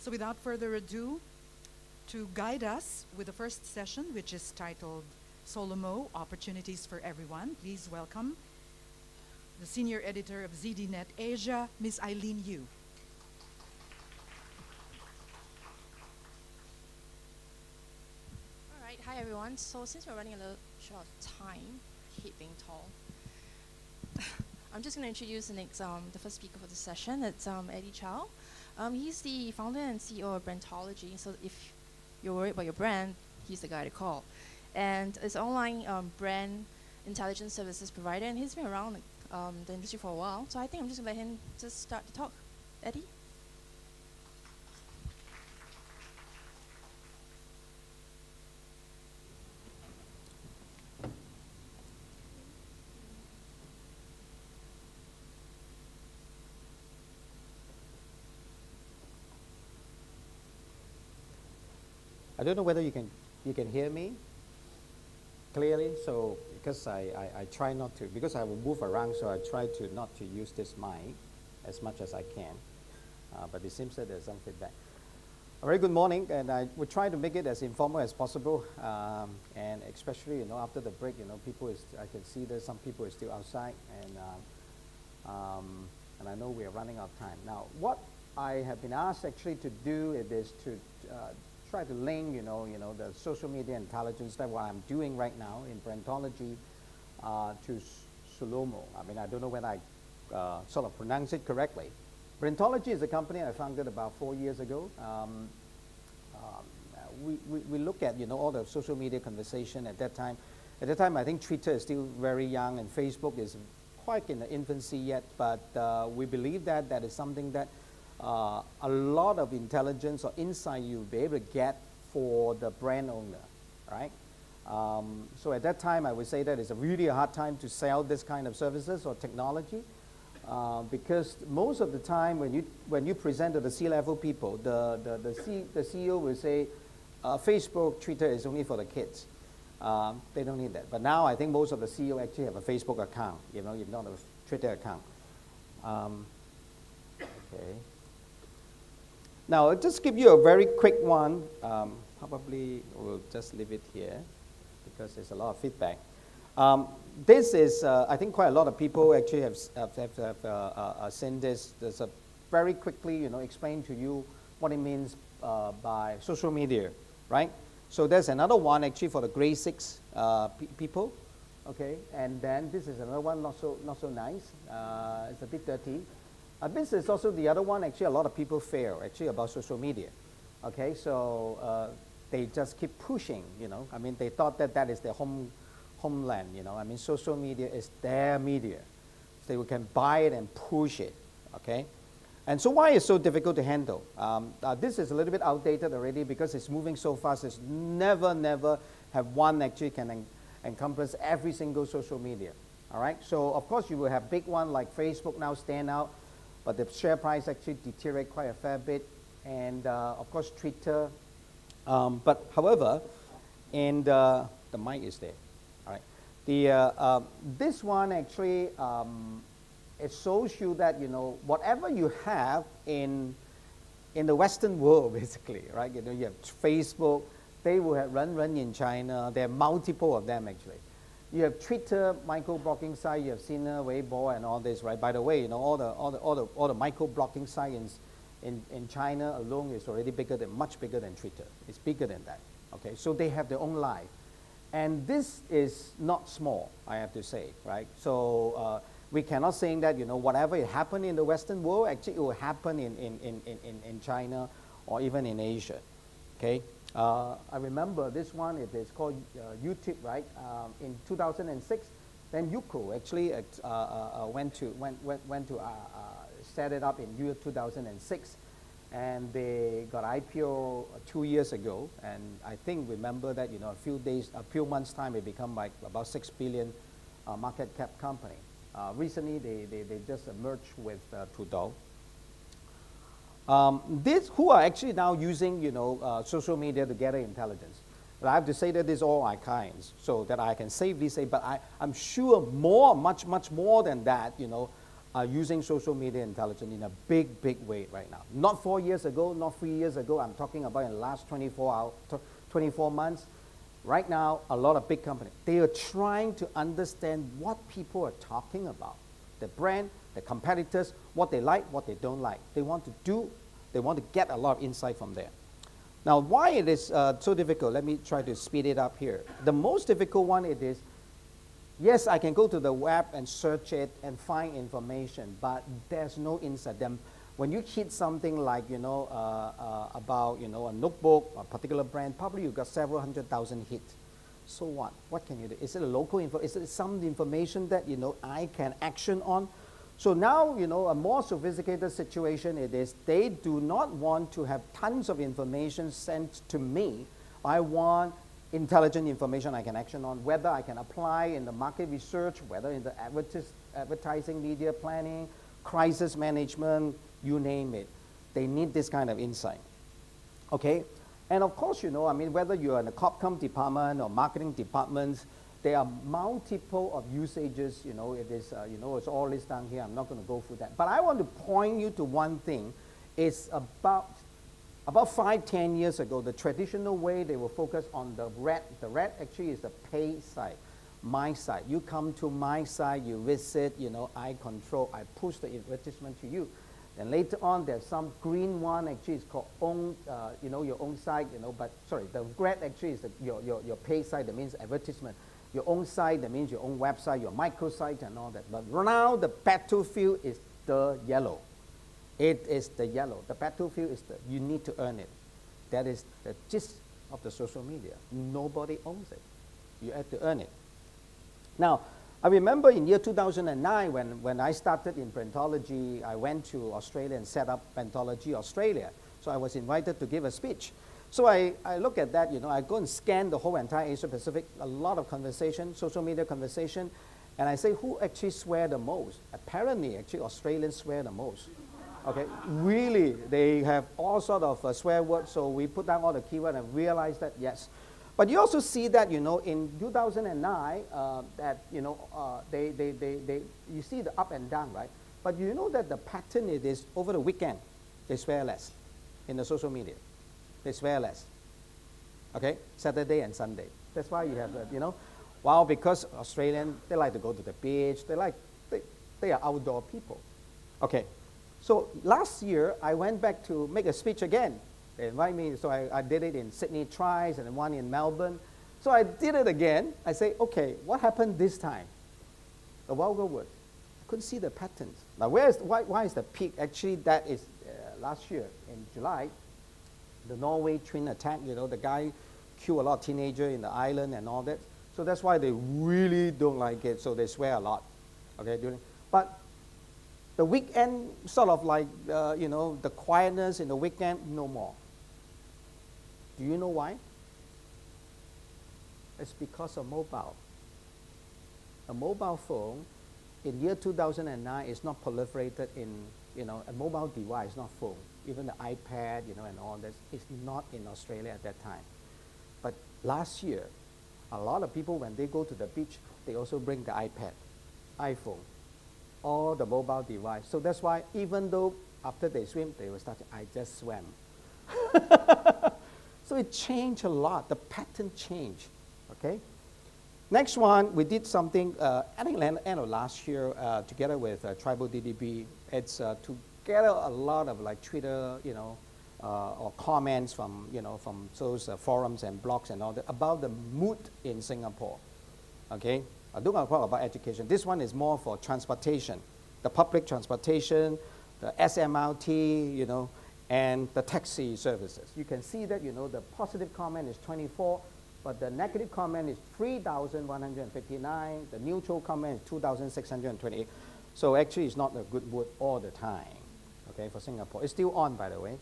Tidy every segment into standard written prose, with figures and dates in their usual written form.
So without further ado, to guide us with the first session, which is titled Solomo, Opportunities for Everyone, please welcome the Senior Editor of ZDNet Asia, Ms. Eileen Yu. All right, hi everyone. So since we're running a little short of time, I hate being tall. I'm just going to introduce the first speaker for the session. It's Eddie Chow. He's the founder and CEO of Brandtology. So if you're worried about your brand, he's the guy to call. And it's an online brand intelligence services provider, and he's been around the industry for a while. So I think I'm just going to let him just start the talk. Eddie? I don't know whether you can hear me clearly. So because I try not to, because I will move around, so I try to not to use this mic as much as I can. But it seems that there's some feedback. A very good morning, and I will try to make it as informal as possible. And especially, after the break, I can see that some people are still outside, and I know we are running out of time. Now, what I have been asked actually to do is to try to link, the social media intelligence, that what I'm doing right now in Brandtology, to Solomo. I mean, I don't know whether I sort of pronounce it correctly. Brandtology is a company I founded about 4 years ago. We look at, all the social media conversation at that time. At that time, I think Twitter is still very young, and Facebook is quite in the infancy yet, but we believe that that is something that a lot of intelligence or insight you'll be able to get for the brand owner, right? So at that time, I would say that it's a really hard time to sell this kind of services or technology, because most of the time when you present to the C-level people, the CEO will say, Facebook, Twitter is only for the kids. They don't need that. But now I think most of the CEO actually have a Facebook account, if not a Twitter account. Okay. Now, I'll just give you a very quick one. Probably we'll just leave it here because there's a lot of feedback. This is, I think quite a lot of people actually have seen this. There's a very quickly, explain to you what it means by social media, right? So there's another one actually for the grade 6 people, okay? And then this is another one, not so nice. It's a bit dirty. This is also the other one, actually a lot of people fail, actually, about social media. Okay, so they just keep pushing, I mean, they thought that that is their homeland, I mean, social media is their media. So they can buy it and push it, okay? And so why is it so difficult to handle? This is a little bit outdated already because it's moving so fast. It's never have one actually can encompass every single social media, all right? So, of course, you will have big one like Facebook now stand out, but the share price actually deteriorate quite a fair bit, and of course Twitter. But however, and the mic is there. All right. This one actually it shows you that whatever you have in the Western world, basically, right? You have Facebook. They will have run in China. There are multiple of them actually. You have Twitter, micro-blogging site. You have Sina, Weibo, and all this, right? By the way, all the micro-blogging sites in China alone is already much bigger than Twitter. It's bigger than that. Okay, so they have their own life, and this is not small, I have to say, right? So we cannot say that whatever happened in the Western world, actually it will happen in China or even in Asia. Okay. I remember this one, it is called YouTube, right? In 2006, then Yuko actually went to set it up in year 2006, and they got IPO 2 years ago, and I think remember that a few months time it become like about 6 billion market cap company. Recently they just merged with Trudeau. Who are actually now using social media to gather intelligence. But I have to say that this is all archives, so that I can safely say, but I'm sure much more than that, are using social media intelligence in a big, big way right now. Not 4 years ago, not 3 years ago. I'm talking about in the last 24 months. Right now, a lot of big companies, they are trying to understand what people are talking about. The brand, the competitors, what they like, what they don't like. They want to get a lot of insight from there. Now, why it is so difficult? Let me try to speed it up here. The most difficult one it is, yes, I can go to the web and search it and find information, but there's no insight. Then when you hit something like, about, a notebook, a particular brand, probably you've got several 100,000 hits. So what? What can you do? Is it a local info? Is it some information that, I can action on? So now, a more sophisticated situation it is, they do not want to have tons of information sent to me. I want intelligent information I can action on, whether I can apply in the market research, whether in the advertising, media planning, crisis management, you name it. They need this kind of insight. Okay? And of course, whether you're in the CopCom department or marketing departments, there are multiple of usages, it is, it's all listed down here. I'm not going to go through that. But I want to point you to one thing. It's about 5-10 years ago, the traditional way they will focus on the red. The red actually is the pay side, my side. You come to my side, you visit, I control, I push the advertisement to you. Then later on, there's some green one, actually it's called own, your own site, but sorry, the red actually is your pay side, that means advertisement. Your own site, that means your own website, your microsite and all that. But now the battlefield is the yellow. It is the yellow. The battlefield is you need to earn it. That is the gist of the social media. Nobody owns it. You have to earn it. Now, I remember in year 2009 when I started in Brandology, I went to Australia and set up Brandology Australia. So I was invited to give a speech. So I look at that, I go and scan the whole entire Asia Pacific, a lot of conversation, social media conversation, and I say, who actually swear the most? Apparently, actually, Australians swear the most. Okay, really, they have all sort of swear words, so we put down all the keywords and realized that, yes. But you also see that, in 2009, that, you see the up and down, right? But you know that the pattern it is over the weekend, they swear less in the social media. They swear less. Okay, Saturday and Sunday. That's why you have, well, because Australians, they like to go to the beach. They are outdoor people. Okay, so last year, I went back to make a speech again. They invited me, so I did it in Sydney twice and one in Melbourne. So I did it again. I say, okay, what happened this time? The vulgar word. I couldn't see the patterns. Now, why is the peak? Actually, that is last year in July. The Norway twin attack, the guy killed a lot of teenagers in the island and all that. So that's why they really don't like it, so they swear a lot. Okay, but the weekend, sort of like, the quietness in the weekend, no more. Do you know why? It's because of mobile. A mobile phone in year 2009 is not proliferated in, a mobile device, not phone. Even the iPad, and all this, is not in Australia at that time. But last year, a lot of people, when they go to the beach, they also bring the iPad, iPhone, all the mobile device. So that's why even though after they swim, they will start, I just swam. So it changed a lot. The pattern changed, okay? Next one, we did something, I think end of last year, together with Tribal DDB. It's to gather a lot of like Twitter, or comments from, from those forums and blogs and all that about the mood in Singapore, okay? I don't want to talk about education. This one is more for transportation, the public transportation, the SMRT, and the taxi services. You can see that, the positive comment is 24, but the negative comment is 3,159. The neutral comment is 2,628. So actually, it's not a good mood all the time, okay, for Singapore. It's still on, by the way.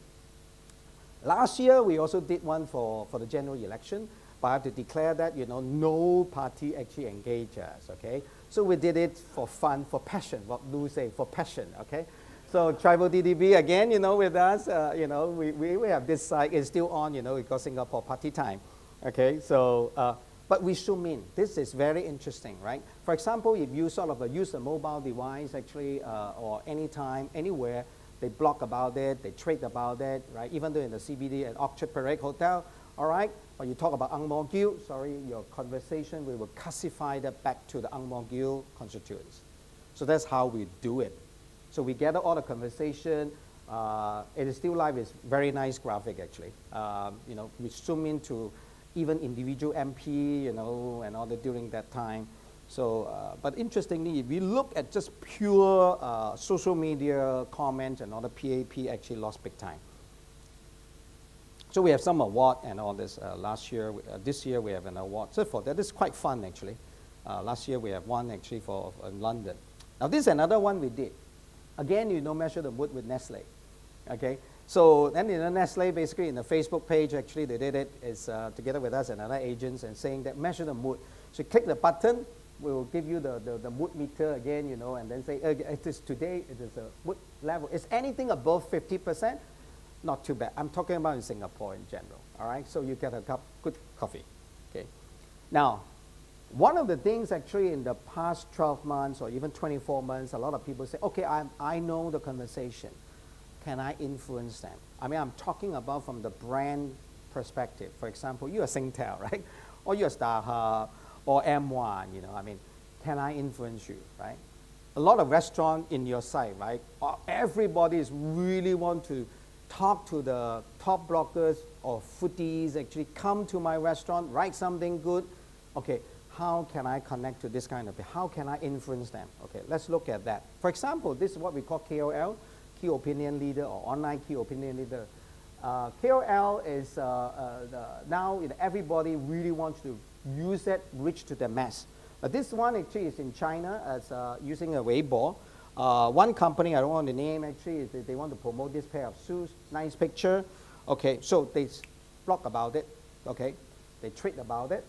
Last year, we also did one for the general election, but I have to declare that, no party actually engaged us, okay? So we did it for fun, for passion, what Lou say, for passion, okay? So Tribal DDB, again, with us, we have this side, it's still on, we got Singapore party time, okay? So But we zoom in. This is very interesting, right? For example, if you sort of use a mobile device actually, or anytime, anywhere, they blog about it, they trade about it, right? Even though in the CBD at Orchard Parade Hotel, all right? Or you talk about Ang Mo Kio, sorry, your conversation, we will classify that back to the Ang Mo Kio constituents. So that's how we do it. So we gather all the conversation. It is Still Life is very nice graphic actually. You know, we zoom into even individual MP, you know, and all that during that time. So, but interestingly, if we look at just pure social media comments and all the PAP actually lost big time. So we have some award and all this last year. This year we have an award. So for that, it's quite fun actually. Last year we have one actually for in London. Now this is another one we did. Again, you know, measure the mood with Nestle. Okay. So then in the Nestle, basically in the Facebook page, actually they did it is together with us and other agents and saying that measure the mood. So you click the button, we will give you the mood meter again, you know, and then say it is today, it is a mood level. Is anything above 50%? Not too bad. I'm talking about in Singapore in general, all right? So you get a cup, good coffee, okay? Now, one of the things actually in the past 12 months or even 24 months, a lot of people say, okay, I know the conversation. Can I influence them? I mean, I'm talking about from the brand perspective. For example, you're Singtel, right? Or you're StarHub or M1, you know, I mean, can I influence you, right? A lot of restaurants in your site, right? Everybody is really want to talk to the top bloggers or foodies, actually come to my restaurant, write something good. Okay, how can I connect to this kind of people? How can I influence them? Okay, let's look at that. For example, this is what we call KOL, Key Opinion Leader, or Online Key Opinion Leader. KOL is now everybody really wants to use that, reach to the mass. But this one actually is in China as using a Weibo. One company, I don't want to name actually, is they want to promote this pair of shoes, nice picture. Okay, so they blog about it, okay? They tweet about it.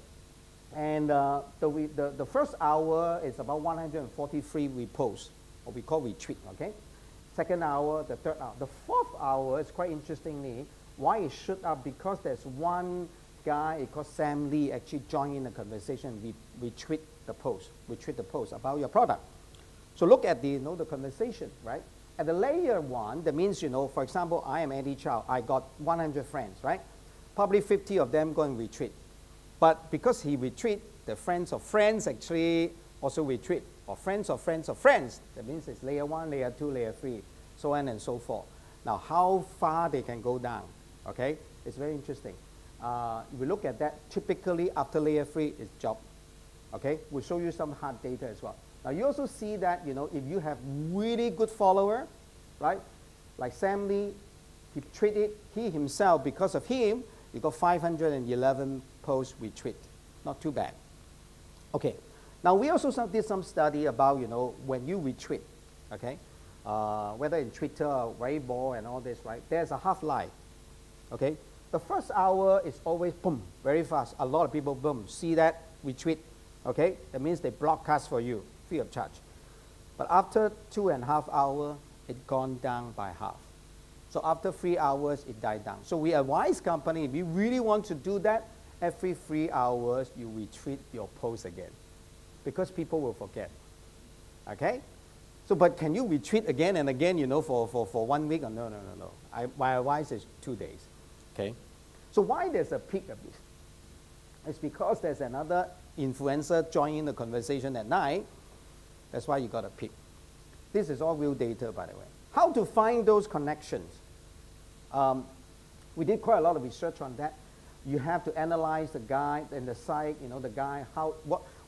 And the first hour is about 143 reposts, or we call retweet, okay? Second hour, the third hour. The fourth hour is quite interestingly, why it shoot up? Because there's one guy called Sam Lee actually joined in the conversation. We tweet the post about your product. So look at the conversation, right? At the layer one, that means, you know, for example, I am Eddie Chow. I got 100 friends, right? Probably 50 of them go and retweet. But because he retweet, the friends of friends actually also retweet. Or friends of friends of friends. That means it's layer one, layer two, layer three, so on and so forth. Now, how far they can go down, okay? It's very interesting. If we look at that, typically after layer three is job, okay? We'll show you some hard data as well. Now, you also see that, you know, if you have really good follower, right? Like Sam Lee, he tweeted, he himself, because of him, he got 511 posts retweet. Not too bad. Okay. Now, we also did some study about, you know, when you retweet, okay? Whether in Twitter or Weibo and all this, right? There's a half-life, okay? The first hour is always, boom, very fast. A lot of people, boom, see that, retweet, okay? That means they broadcast for you, free of charge. But after 2.5 hours, it gone down by half. So after 3 hours, it died down. So we advise company, if you really want to do that, every 3 hours, you retweet your post again. Because people will forget, okay? So, but can you retweet again and again, you know, for 1 week? No. My advice is 2 days, okay? So why there's a peak of this? It's because there's another influencer joining the conversation at night. That's why you got a peak. This is all real data, by the way. How to find those connections? We did quite a lot of research on that. You have to analyze the guy and the site, you know, the guy,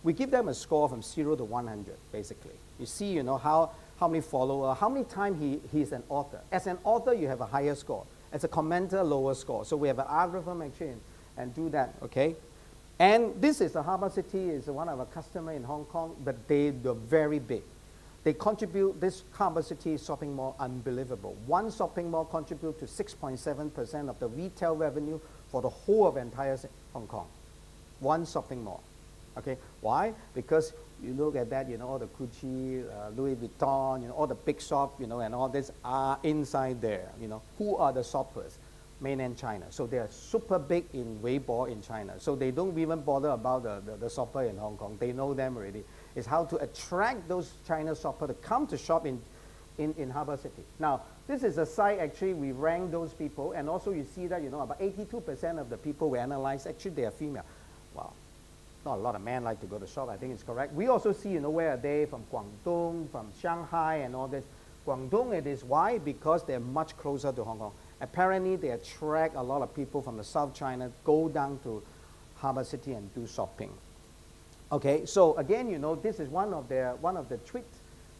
we give them a score from 0 to 100, basically. You see, you know, how many followers, how many times he's an author. As an author, you have a higher score. As a commenter, lower score. So we have an algorithm actually and do that, okay? And this is the Harbour City, is one of our customers in Hong Kong, but they're very big. They contribute, this Harbour City shopping mall, unbelievable. One shopping mall contributes to 6.7% of the retail revenue for the whole of entire Hong Kong. One shopping mall. Okay, why? Because you look at that, you know, all the Gucci, Louis Vuitton, you know, all the big shops, you know, and all this are inside there, you know. Who are the shoppers? mainland China. So they are super big in Weibo in China. So they don't even bother about the shopper in Hong Kong. They know them already. It's how to attract those China shopper to come to shop in Harbour City. Now, this is a site actually we rank those people, and also you see that, you know, about 82% of the people we analyze, actually they are female. Wow. Not a lot of men like to go to shop, I think it's correct. We also see, you know, where are they from Guangdong, from Shanghai and all this. Guangdong, it is why? Because they're much closer to Hong Kong. Apparently, they attract a lot of people from the South China, go down to Harbour City and do shopping. Okay, so again, you know, this is one of the tweets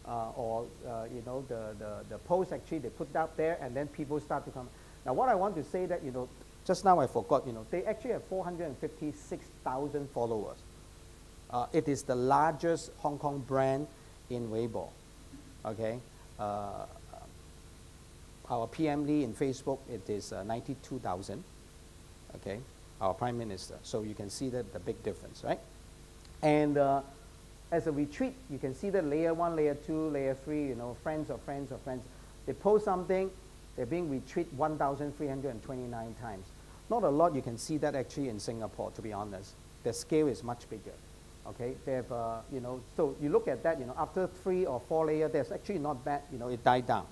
you know, the post actually they put out there, and then people start to come. Now, what I want to say that, you know, just now I forgot, you know, they actually have 456,000 followers. It is the largest Hong Kong brand in Weibo. Okay. Our PM Lee in Facebook, it is 92,000, okay, our Prime Minister. So you can see that the big difference, right? And as a retweet, you can see that layer 1, layer 2, layer 3, you know, friends of friends of friends. They post something, they're being retweeted 1,329 times. Not a lot, you can see that actually in Singapore, to be honest. The scale is much bigger, okay? They have, you know, so you look at that, you know, after 3 or 4 layers, that's actually not bad, you know, it died down.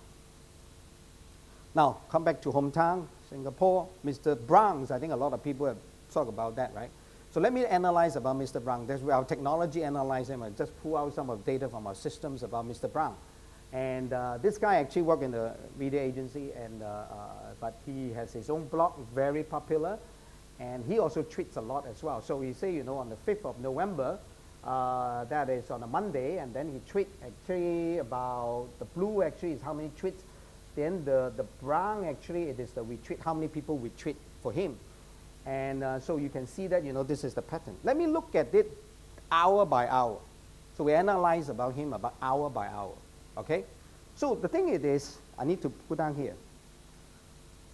Now, come back to hometown, Singapore, Mr. Brown's. I think a lot of people have talked about that, right? So let me analyze about Mr. Brown. That's where our technology analyzes him and just pull out some of the data from our systems about Mr. Brown. And this guy actually worked in the media agency, and, but he has his own blog, very popular, and he also tweets a lot as well. So we say, you know, on the 5th of November, that is on a Monday, and then he tweets actually about the blue actually is how many tweets. Then the brown actually, it is the retweet, how many people retweet for him. And so you can see that, you know, this is the pattern. Let me look at it hour by hour. So we analyze about him about hour by hour, okay? So the thing it is, I need to put down here.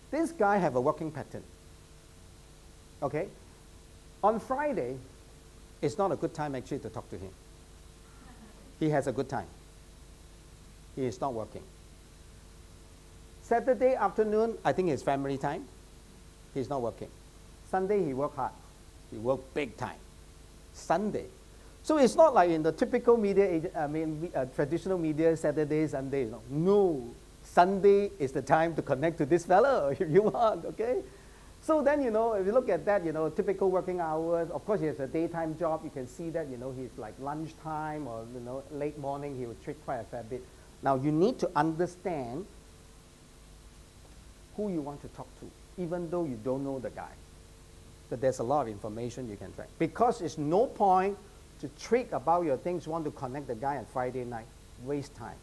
This guy have a working pattern, okay? On Friday, it's not a good time actually to talk to him. He has a good time. He is not working. Saturday afternoon, I think it's family time. He's not working. Sunday, he work hard. He work big time. Sunday. So it's not like in the typical media, traditional media, Saturday, Sunday. No, Sunday is the time to connect to this fellow if you want, okay? So then, you know, if you look at that, you know, typical working hours, of course he has a daytime job. You can see that, you know, he's like lunchtime or, you know, late morning, he will treat quite a fair bit. Now, you need to understand who you want to talk to, even though you don't know the guy. But there's a lot of information you can track. Because it's no point to trick about your things, want to connect the guy on Friday night. Waste time.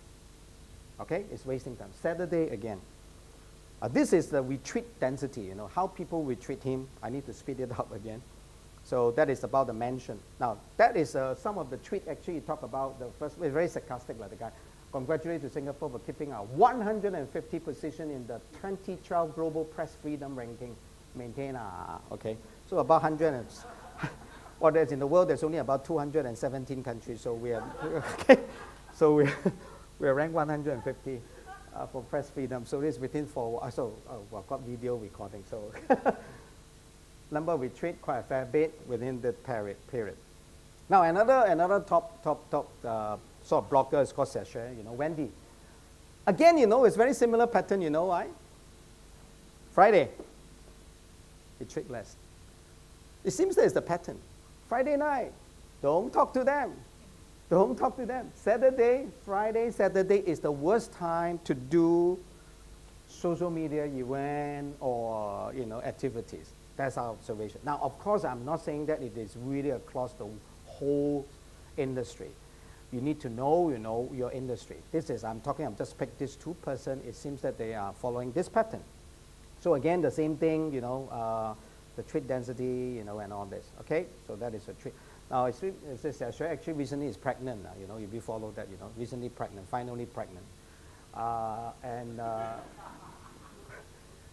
Okay? It's wasting time. Saturday again. This is the retweet density, you know, how people retweet him. I need to speed it up again. So that is about the mention. Now, that is some of the tweet actually talk about the first, it's very sarcastic like the guy. Congratulate to Singapore for keeping our 150 position in the 2012 Global Press Freedom Ranking. Maintain, okay. So about 100, and, well, there's in the world, there's only about 217 countries. So we are, okay. So we're ranked 150 for press freedom. So this within 4, we've got video recording. So number we treat quite a fair bit within the period. Now another top sort of blogger is called Sasha, you know, Wendy. Again, you know, it's very similar pattern, you know why? Friday, he trick less. It seems there's the pattern. Friday night, don't talk to them. Don't talk to them. Saturday, Friday, Saturday is the worst time to do social media event or, you know, activities. That's our observation. Now, of course, I'm not saying that it is really across the whole industry. You need to know, you know, your industry. This is, I'm just picked this 2 person. It seems that they are following this pattern. So again, the same thing, you know, the tweet density, you know, and all this. Okay, so that is a tweet. Now, it says actually recently is pregnant. You know, if you follow that, you know, recently pregnant, finally pregnant,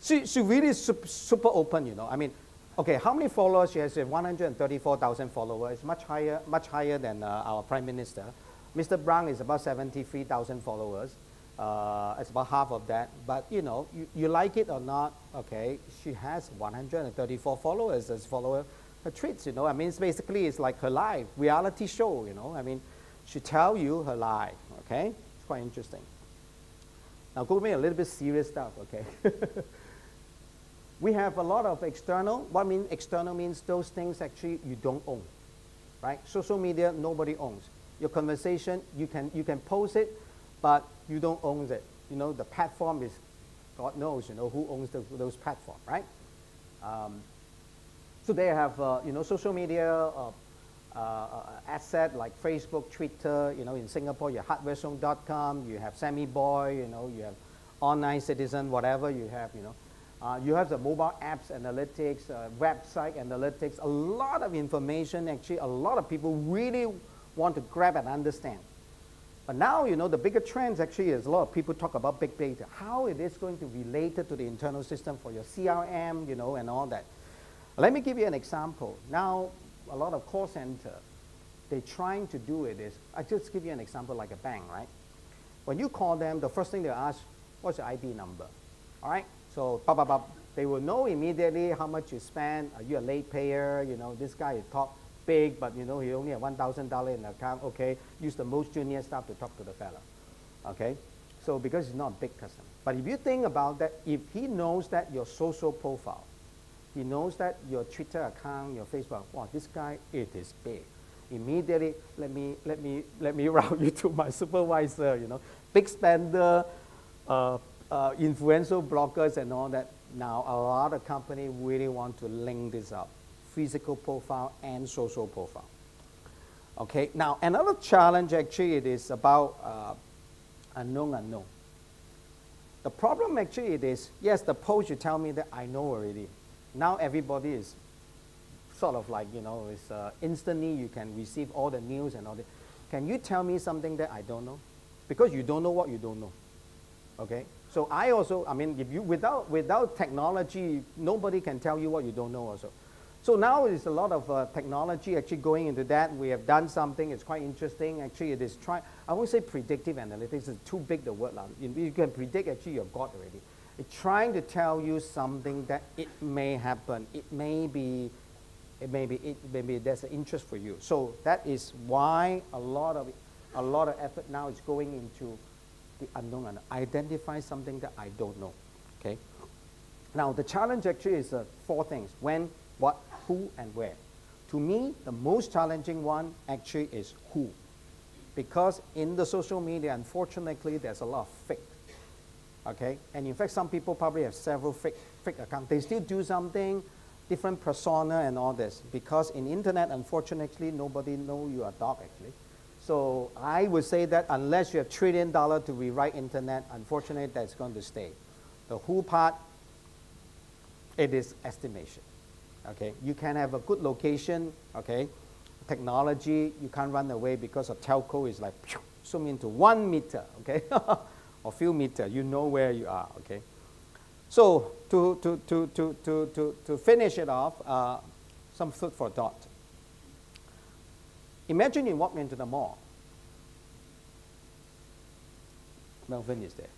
she really is super open. You know, I mean, okay, how many followers? She has 134,000 followers. It's much higher than our Prime Minister. Mr. Brown is about 73,000 followers. It's about half of that. But you know, you like it or not, okay, she has 134 followers as follower her tweets, you know. I mean, it's like her life, reality show, you know. I mean, she tell you her life, okay? It's quite interesting. Now go me a little bit serious stuff, okay? We have a lot of external. What I mean external means those things actually you don't own, right? Social media, nobody owns. Your conversation, you can post it, but you don't own it. You know, the platform is, God knows, you know, who owns those platforms, right? So they have, you know, social media asset like Facebook, Twitter. You know, in Singapore, you have hardwaresong.com, you have Sammy Boy, you know, you have Online Citizen, whatever you have, you know. You have the mobile apps analytics, website analytics, a lot of information. Actually, a lot of people really want to grab and understand. But now, you know, the bigger trends actually is a lot of people talk about big data, how it is going to be related to the internal system for your CRM, you know, and all that. Let me give you an example. Now, a lot of call center, they're trying to do it is, I just give you an example like a bank, right? When you call them, the first thing they ask, what's your ID number? All right? So, they will know immediately how much you spend. Are you a late payer? You know, this guy talk big, but you know, he only have $1,000 in the account. Okay, use the most junior staff to talk to the fella. Okay, so because he's not a big customer. But if you think about that, if he knows that your social profile, he knows that your Twitter account, your Facebook, wow, this guy, it is big. Immediately, let me route you to my supervisor. You know, big spender, influential bloggers and all that. Now, a lot of companies really want to link this up, physical profile and social profile. Okay, now another challenge actually it is about unknown. The problem actually it is, yes, the post you tell me that I know already. Now everybody is sort of like, you know, it's instantly you can receive all the news and all that. Can you tell me something that I don't know? Because you don't know what you don't know. Okay, so I also, I mean, if you without technology, nobody can tell you what you don't know also. So now there's a lot of technology actually going into that. We have done something, it's quite interesting. Actually, it is I won't say predictive analytics, it's too big the word. You can predict actually you've got already. It's trying to tell you something that it may happen. It may be there's an interest for you. So that is why a lot of effort now is going into the unknown and identify something that I don't know. Okay. Now the challenge actually is 4 things: when, what, who, and where. To me, the most challenging one actually is who, because in the social media, unfortunately, there's a lot of fake. Okay, and in fact, some people probably have several fake accounts. They still do something, different persona and all this, because in internet, unfortunately, nobody knows you are a dog actually. So I would say that unless you have $1 trillion to rewrite internet, unfortunately, that's going to stay. The who part, it is estimation. Okay, you can have a good location. Okay, technology you can't run away because a telco is like zoom into 1 meter. Okay, or few meters. You know where you are. Okay, so to finish it off, some food for thought. Imagine you walk into the mall. Melvin is there.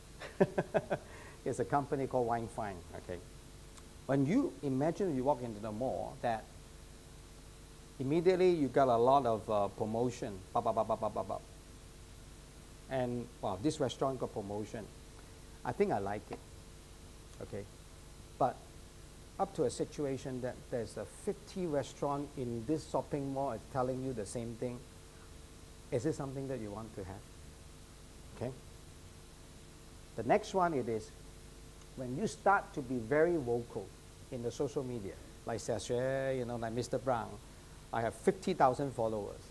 It's a company called Wine Fine. Okay. When you imagine you walk into the mall, that immediately you got a lot of promotion, and wow, this restaurant got promotion. I think I like it, okay? But up to a situation that there's a 50 restaurant in this shopping mall is telling you the same thing, is it something that you want to have, okay? The next one it is, when you start to be very vocal in the social media, like Sasha, you know, like Mr. Brown, I have 50,000 followers.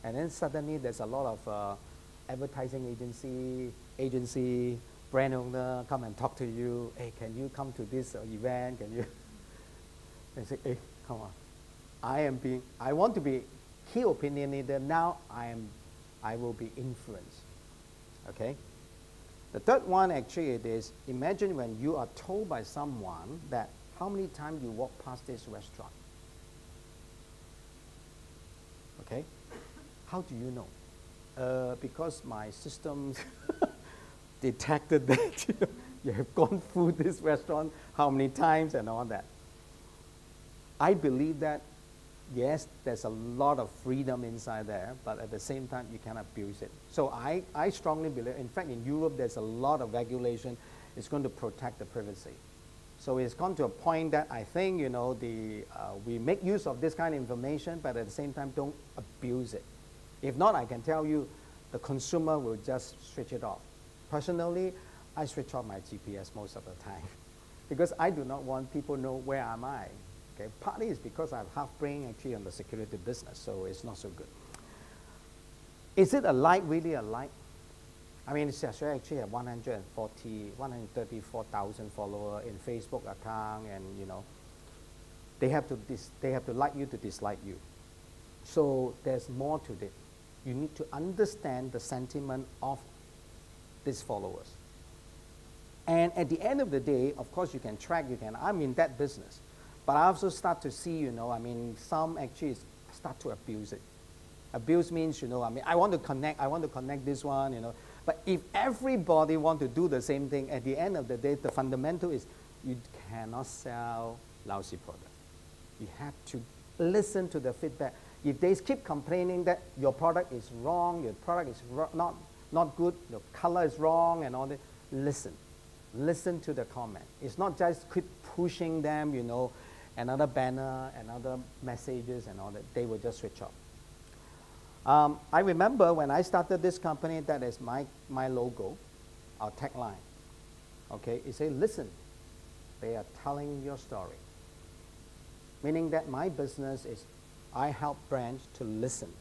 And then suddenly there's a lot of advertising agency, brand owner come and talk to you. Hey, can you come to this event? Can you? They say, hey, come on. I want to be key opinion leader. Now I will be influenced. Okay? The third one actually it is, imagine when you are told by someone that how many times you walk past this restaurant. Okay? How do you know? Because my systems detected that you have gone through this restaurant how many times and all that. I believe that, yes, there's a lot of freedom inside there, but at the same time, you cannot abuse it. So I strongly believe, in fact, in Europe, there's a lot of regulation. It's going to protect the privacy. So it's gone to a point that I think, we make use of this kind of information, but at the same time, don't abuse it. If not, I can tell you, the consumer will just switch it off. Personally, I switch off my GPS most of the time because I do not want people to know where am I. Okay? Partly it's because I have half brain actually on the security business, so it's not so good. Is it a like, really a like? I mean, it's actually have 134,000 followers in Facebook account, and they have to like you to dislike you. So there's more to it. You need to understand the sentiment of these followers. And at the end of the day, of course, you can track, I'm in that business. But I also start to see, some actually start to abuse it. Abuse means, I want to connect this one, But if everybody want to do the same thing, at the end of the day, the fundamental is you cannot sell lousy product. You have to listen to the feedback. If they keep complaining that your product is wrong, your product is not good, your color is wrong and all that, listen. Listen to the comment. It's not just keep pushing them, another banner, another messages and all that. They will just switch off. I remember when I started this company, that is my logo, our tagline. Okay, it says, listen, they are telling your story. Meaning that my business is, I help brands to listen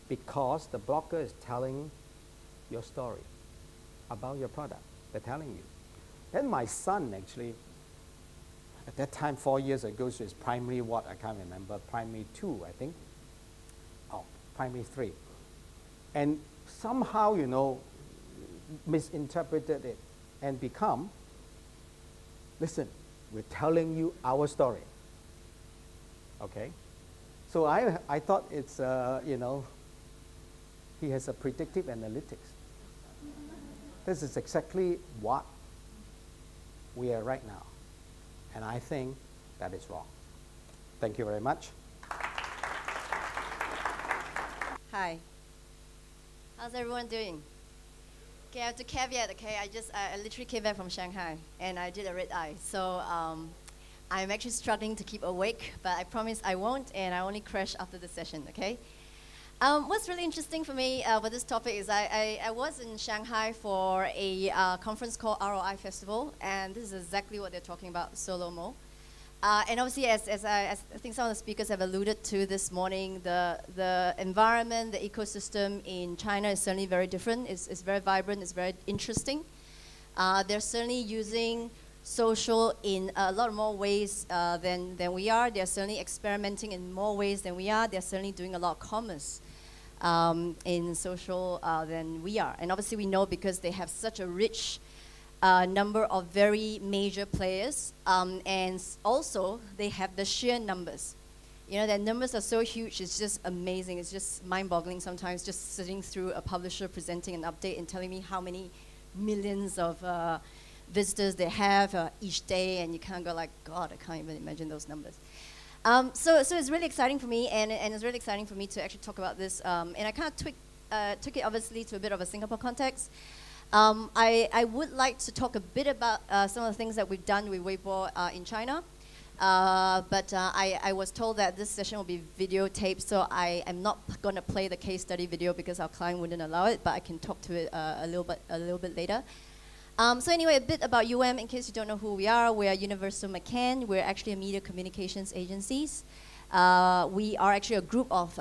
because the blogger is telling your story about your product. They're telling you. Then my son actually, at that time 4 years ago, so it's primary what, I can't remember, primary 2, I think. Oh, primary 3. And somehow, misinterpreted it and become, listen, we're telling you our story. Okay? So I thought it's, he has a predictive analytics. This is exactly what we are right now. And I think that is wrong. Thank you very much. Hi. How's everyone doing? Okay, I have to caveat, okay? I literally came back from Shanghai and I did a red eye. So I'm actually struggling to keep awake, but I promise I won't, and I only crash after the session, okay? What's really interesting for me with this topic is I was in Shanghai for a conference called ROI Festival, and this is exactly what they're talking about, solomo. And obviously, as I think some of the speakers have alluded to this morning, the environment, the ecosystem in China is certainly very different. It's very vibrant, it's very interesting. They're certainly using social in a lot more ways than we are. They're certainly experimenting in more ways than we are. They're certainly doing a lot of commerce in social than we are. And obviously we know because they have such a rich number of very major players, and also they have the sheer numbers. Their numbers are so huge, it's just amazing. It's just mind-boggling sometimes just sitting through a publisher presenting an update and telling me how many millions of visitors they have each day, and you kind of go like, God, I can't even imagine those numbers. So it's really exciting for me, and it's really exciting for me to actually talk about this. And I kind of took it obviously to a bit of a Singapore context. I would like to talk a bit about some of the things that we've done with Weibo in China. But I was told that this session will be videotaped, so I am not going to play the case study video because our client wouldn't allow it, but I can talk to it a little bit later. So anyway, a bit about UM, in case you don't know who we are. We're Universal McCann. We're actually a media communications agencies. We are actually a group of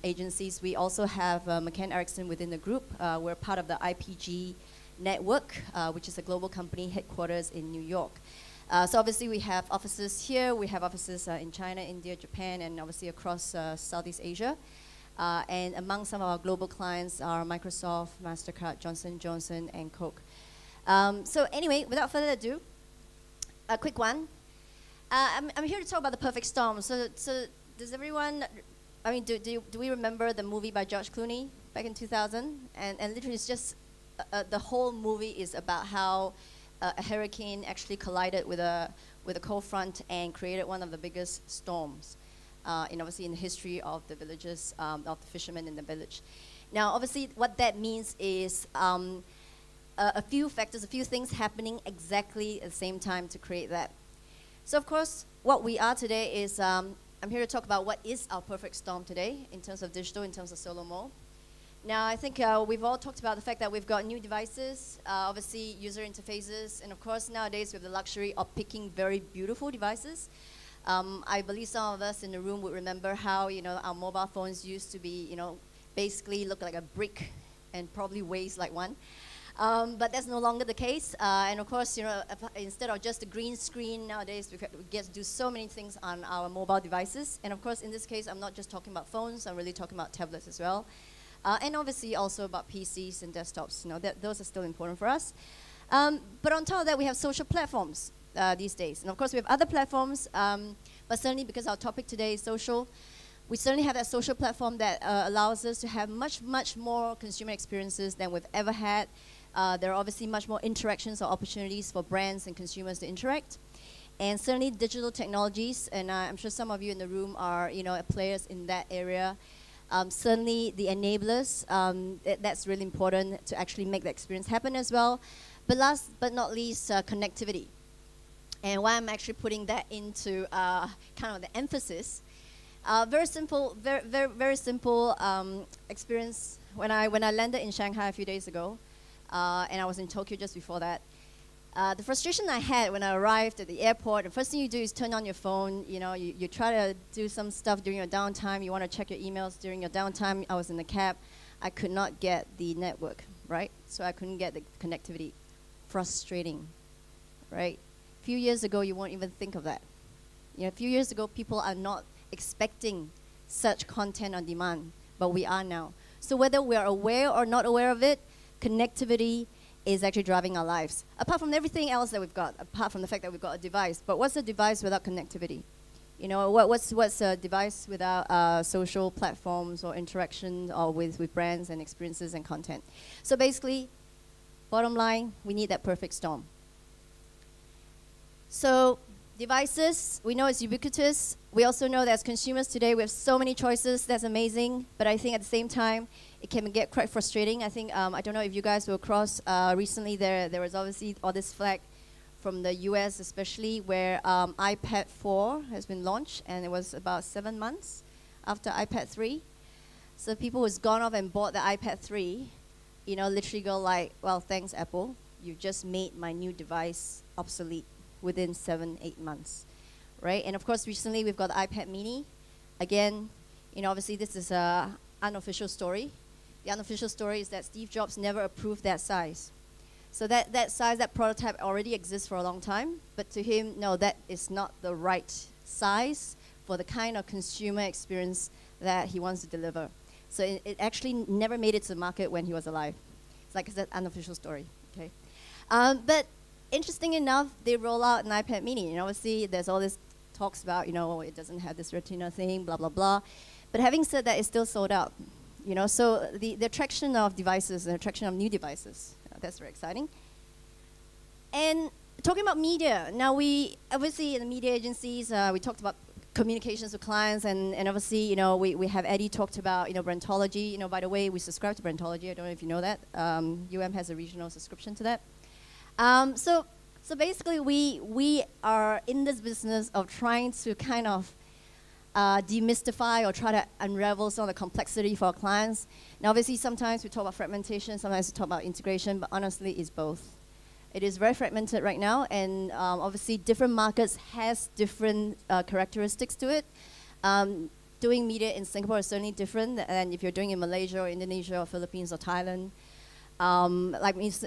agencies. We also have McCann Erickson within the group. We're part of the IPG network, which is a global company headquarters in New York. So obviously we have offices here. We have offices in China, India, Japan, and obviously across Southeast Asia. And among some of our global clients are Microsoft, MasterCard, Johnson & Johnson, and Coke. So anyway, without further ado, a quick one. I'm here to talk about the perfect storm. So does everyone, do we remember the movie by George Clooney back in 2000? And literally it's just the whole movie is about how a hurricane actually collided with a cold front and created one of the biggest storms, obviously in the history of the villages, of the fishermen in the village. Now, obviously, what that means is a few factors, a few things happening exactly at the same time to create that. So, of course, what we are today is, I'm here to talk about what is our perfect storm today in terms of digital, in terms of solomo. Now, I think we've all talked about the fact that we've got new devices, obviously user interfaces, and of course nowadays we have the luxury of picking very beautiful devices. I believe some of us in the room would remember how our mobile phones used to be, basically look like a brick and probably weighs like one. But that's no longer the case. And of course, instead of just a green screen nowadays, we get to do so many things on our mobile devices. And of course, in this case, I'm not just talking about phones. I'm really talking about tablets as well. And obviously also about PCs and desktops. Those are still important for us. But on top of that, we have social platforms these days. And of course, we have other platforms. But certainly because our topic today is social, we certainly have that social platform that allows us to have much, much more consumer experiences than we've ever had. There are obviously much more interactions or opportunities for brands and consumers to interact. And certainly digital technologies, and I'm sure some of you in the room are players in that area. Certainly the enablers, that's really important to actually make the experience happen as well. But last but not least, connectivity. And why I'm actually putting that into kind of the emphasis. Very simple, very simple experience. When I landed in Shanghai a few days ago, and I was in Tokyo just before that, the frustration I had when I arrived at the airport, the first thing you do is turn on your phone. You try to do some stuff during your downtime. You want to check your emails during your downtime. I was in the cab. I could not get the network, right? So I couldn't get the connectivity. Frustrating, right? A few years ago, you won't even think of that. A few years ago, people are not expecting such content on demand, but we are now. So whether we are aware or not aware of it, connectivity is actually driving our lives. Apart from everything else that we've got, apart from the fact that we've got a device. But what's a device without connectivity? What's a device without social platforms or interaction or with brands and experiences and content? So basically, bottom line, we need that perfect storm. So devices, we know it's ubiquitous. We also know that as consumers today, we have so many choices. That's amazing. But I think at the same time, it can get quite frustrating. I think, I don't know if you guys were across recently, there was obviously all this flag from the US especially, where iPad 4 has been launched, and it was about 7 months after iPad 3. So people who's gone off and bought the iPad 3, literally go like, well, thanks, Apple. You just made my new device obsolete within 7-8 months, right? And of course, recently we've got the iPad mini. Again, obviously this is an unofficial story. The unofficial story is that Steve Jobs never approved that size. So that size, that prototype already exists for a long time, but to him, no, that is not the right size for the kind of consumer experience that he wants to deliver. So it actually never made it to the market when he was alive. It's like an unofficial story, okay? But interesting enough, they roll out an iPad mini, and obviously there's all this talks about, it doesn't have this retina thing, blah, blah, blah. But having said that, it's still sold out. So the attraction of devices, the attraction of new devices, that's very exciting. And talking about media, now we, obviously in the media agencies, we talked about communications with clients, and obviously, we have Eddie talked about, Brandology. By the way, we subscribe to Brandology. I don't know if you know that. has a regional subscription to that. So basically, we are in this business of trying to kind of demystify or try to unravel some of the complexity for our clients. Now, obviously, sometimes we talk about fragmentation, sometimes we talk about integration, but honestly, it's both. It is very fragmented right now, and obviously, different markets has different characteristics to it. Doing media in Singapore is certainly different than if you're doing in Malaysia or Indonesia or Philippines or Thailand.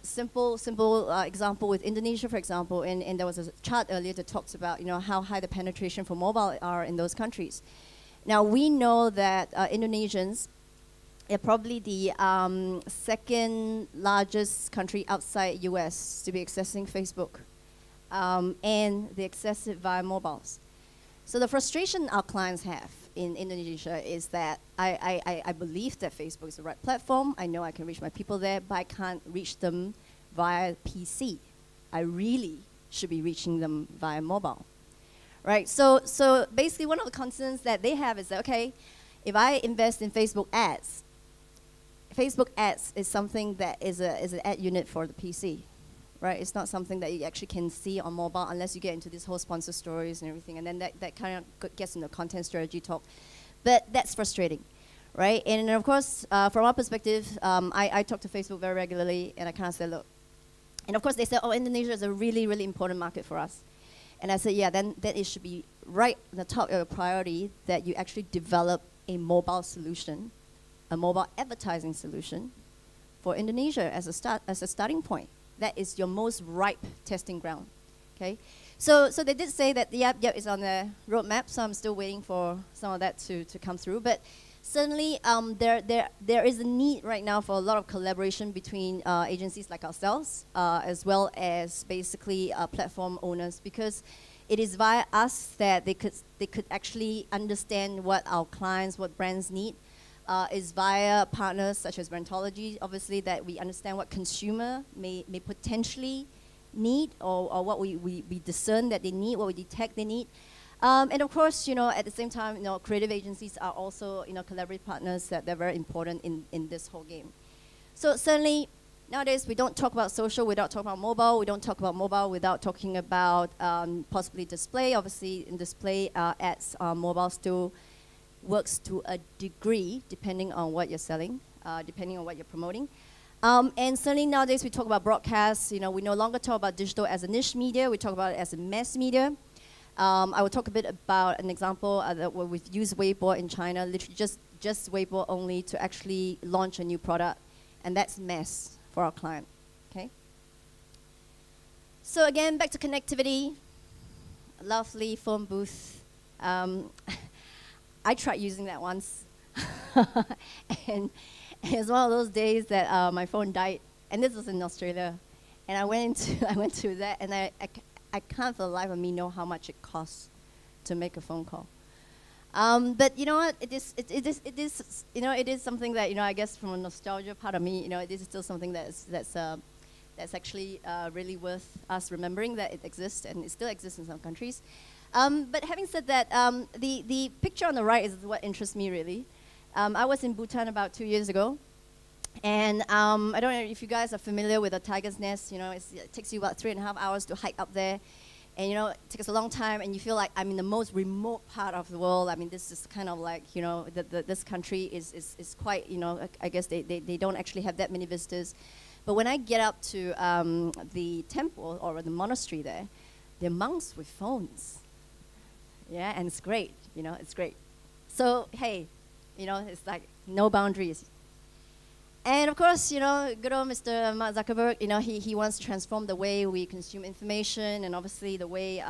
Simple example with Indonesia, for example, and there was a chart earlier that talks about how high the penetration for mobile are in those countries. Now we know that Indonesians are probably the second largest country outside US to be accessing Facebook, and they access it via mobiles. So the frustration our clients have in Indonesia is that I believe that Facebook is the right platform. I know I can reach my people there, but I can't reach them via PC. I really should be reaching them via mobile, right? So basically one of the concerns that they have is that, okay, if I invest in Facebook ads is something that is an ad unit for the PC, right? It's not something that you actually can see on mobile unless you get into this whole sponsor stories and everything, and then that kind of gets into content strategy talk. But that's frustrating, right? And of course, from our perspective, I talk to Facebook very regularly, and I kind of say, look, and of course they said, oh, Indonesia is a really, really important market for us. And I said, yeah, then it should be right at the top of your priority that you actually develop a mobile solution, a mobile advertising solution for Indonesia as a starting point. That is your most ripe testing ground, okay? So they did say that the app is on the roadmap, so I'm still waiting for some of that to come through. But certainly there is a need right now for a lot of collaboration between agencies like ourselves, as well as basically platform owners, because it is via us that they could actually understand what our clients, what brands need. Is via partners such as Brandtology, obviously, that we understand what consumer may potentially need, or what we discern that they need, what we detect they need. And of course, at the same time, creative agencies are also, collaborative partners that they're very important in this whole game. So certainly, nowadays, we don't talk about social without talking about mobile. We don't talk about mobile without talking about possibly display. Obviously, in display ads, mobile still works to a degree, depending on what you're selling, depending on what you're promoting. And certainly nowadays we talk about broadcast. We no longer talk about digital as a niche media. We talk about it as a mass media. I will talk a bit about an example where we've used Weibo in China, literally just Weibo only to actually launch a new product. And that's mass for our client, okay? So again, back to connectivity. Lovely phone booth. I tried using that once, and it's one of those days that my phone died, and this was in Australia, and I went to that, and I can't for the life of me know how much it costs to make a phone call. But you know what? It is something that I guess from a nostalgia part of me, it is still something that's actually really worth us remembering that it exists, and it still exists in some countries. But having said that, the picture on the right is what interests me really. I was in Bhutan about 2 years ago, and I don't know if you guys are familiar with a tiger's nest. It takes you about 3.5 hours to hike up there, and it takes a long time, and you feel like I'm in the most remote part of the world. I mean, this is kind of like this country is quite I guess they don't actually have that many visitors. But when I get up to the temple or the monastery there are monks with phones. Yeah, and it's great, it's great. So, hey, it's like no boundaries. And of course, good old Mr. Mark Zuckerberg, he wants to transform the way we consume information and obviously the way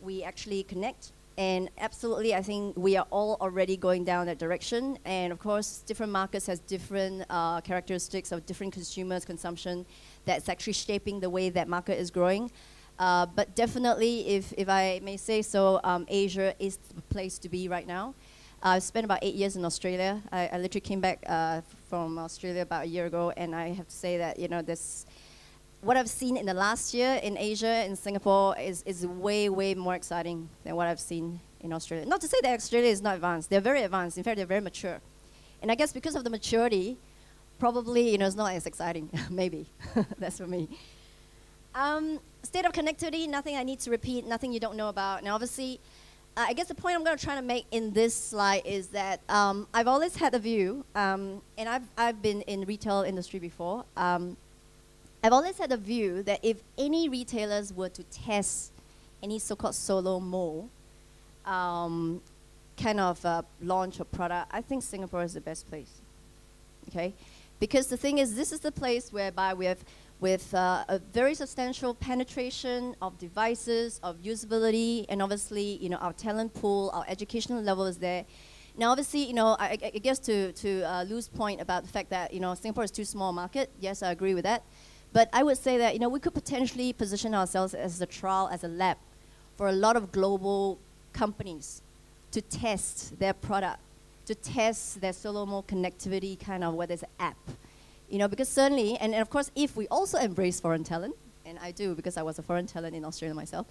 we actually connect. And absolutely, I think we are all already going down that direction. And of course, different markets has different characteristics of different consumers' consumption that's actually shaping the way that market is growing. But definitely, if I may say so, Asia is the place to be right now. I've spent about 8 years in Australia. I literally came back from Australia about a year ago, and I have to say that what I've seen in the last year in Asia, in Singapore, is way, way more exciting than what I've seen in Australia. Not to say that Australia is not advanced. They're very advanced. In fact, they're very mature. And I guess because of the maturity, probably it's not as exciting. Maybe. That's for me. State of connectivity, nothing I need to repeat, nothing you don't know about. Now, obviously, I guess the point I'm going to try to make in this slide is that I've always had a view, and I've been in the retail industry before. I've always had a view that if any retailers were to test any so-called solomo kind of launch a product, I think Singapore is the best place. Okay, because the thing is, this is the place whereby we have with a very substantial penetration of devices, of usability, and obviously, our talent pool, our educational level is there. Now, obviously, I guess to Lou's point about the fact that, Singapore is too small a market, yes, I agree with that. But I would say that, we could potentially position ourselves as a trial, as a lab for a lot of global companies to test their product, to test their solomo connectivity kind of whether it's an app. You know, because certainly, and of course, if we also embrace foreign talent, and I do because I was a foreign talent in Australia myself,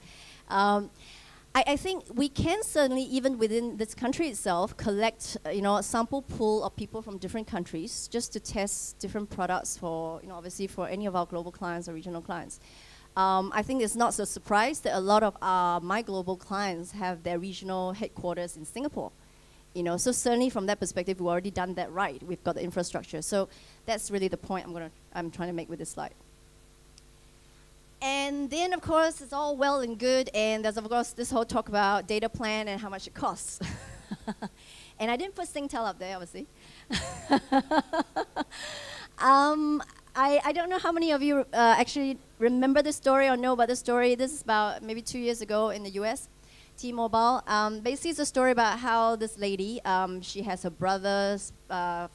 I think we can certainly, even within this country itself, collect you know, a sample pool of people from different countries just to test different products for, you know, obviously for any of our global clients or regional clients. I think it's not so surprised that a lot of my global clients have their regional headquarters in Singapore. You know, so certainly from that perspective, we've already done that right. We've got the infrastructure. So that's really the point I'm trying to make with this slide. And then, of course, it's all well and good, and there's, of course, this whole talk about data plan and how much it costs. And I didn't put Singtel up there, obviously. I don't know how many of you actually remember this story or know about this story. This is about maybe 2 years ago in the US, T-Mobile. Basically, it's a story about how this lady, she has her brother's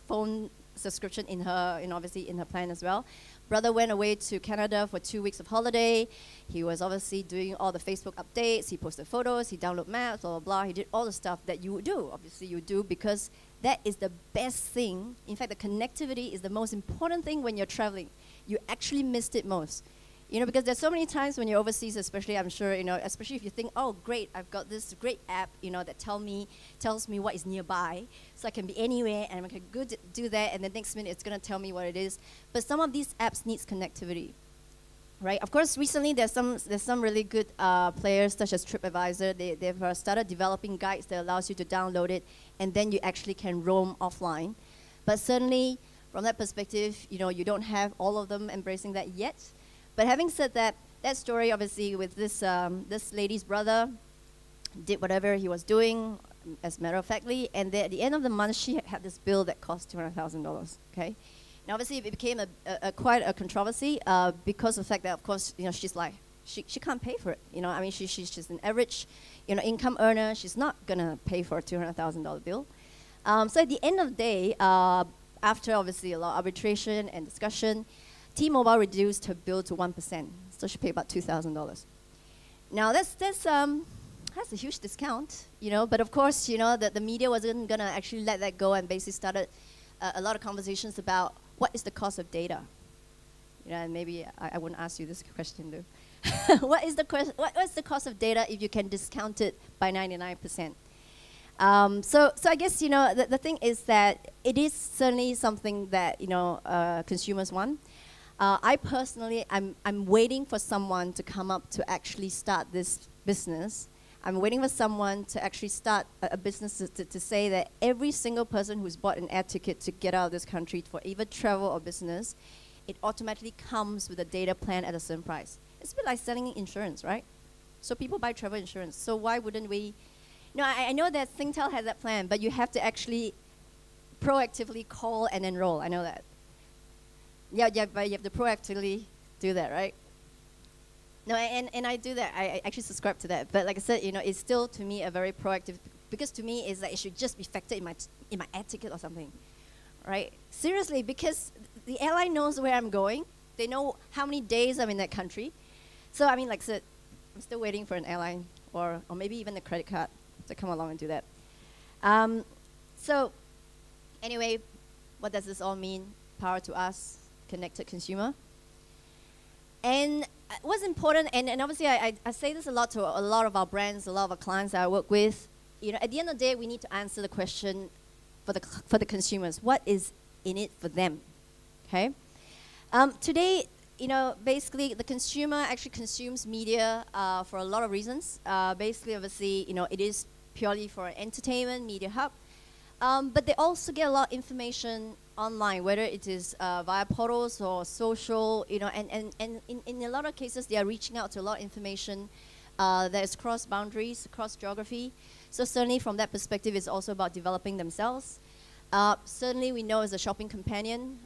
phone subscription in her, obviously in her plan as well. Brother went away to Canada for 2 weeks of holiday. He was obviously doing all the Facebook updates. He posted photos. He downloaded maps, blah, blah, blah. He did all the stuff that you would do. Obviously, you do because that is the best thing. In fact, the connectivity is the most important thing when you're traveling. You actually missed it most. You know, because there's so many times when you're overseas, especially, I'm sure, you know, especially if you think, oh, great, I've got this great app, you know, that tells me what is nearby, so I can be anywhere, and I can go do that, and the next minute it's going to tell me what it is. But some of these apps needs connectivity, right? Of course, recently there's some really good players, such as TripAdvisor. They've started developing guides that allows you to download it, and then you actually can roam offline. But certainly, from that perspective, you know, you don't have all of them embracing that yet. But having said that, that story obviously with this this lady's brother did whatever he was doing, as a matter of factly, and at the end of the month she had this bill that cost $200,000. Okay, and obviously it became quite a controversy because of the fact that, of course, you know, she's like she can't pay for it. You know, I mean, she's just an average, you know, income earner. She's not gonna pay for a $200,000 bill. So at the end of the day, after obviously a lot of arbitration and discussion, T-Mobile reduced her bill to 1%, so she paid about $2,000. Now that's a huge discount, you know. But of course, you know, the media wasn't gonna actually let that go, and basically started a lot of conversations about what is the cost of data. You know, and maybe I wouldn't ask you this question, though. What's the cost of data if you can discount it by 99%? So I guess, you know, the thing is that it is certainly something that, you know, consumers want. I personally, I'm waiting for someone to come up to actually start this business. I'm waiting for someone to actually start a business to say that every single person who's bought an air ticket to get out of this country for either travel or business, it automatically comes with a data plan at a certain price. It's a bit like selling insurance, right? So people buy travel insurance. So why wouldn't we? No, I know that Singtel has that plan, but you have to actually proactively call and enroll. I know that. Yeah, but you have to proactively do that, right? No, and I do that. I actually subscribe to that. But like I said, you know, it's still to me a very proactive, because to me it's like it should just be factored in my air ticket or something, right? Seriously, because the airline knows where I'm going. They know how many days I'm in that country. So I mean, like I said, I'm still waiting for an airline or maybe even a credit card to come along and do that. So anyway, what does this all mean? Power to us. Connected consumer. And what's important, and obviously I say this a lot to a lot of our brands, a lot of our clients that I work with, you know, at the end of the day, we need to answer the question for the consumers. What is in it for them? Okay? Today, you know, basically the consumer actually consumes media for a lot of reasons. Basically, obviously, you know, it is purely for an entertainment media hub. But they also get a lot of information online, whether it is via portals or social, you know, and in a lot of cases, they are reaching out to a lot of information that is cross boundaries, cross geography. So certainly from that perspective, it's also about developing themselves. Certainly we know as a shopping companion,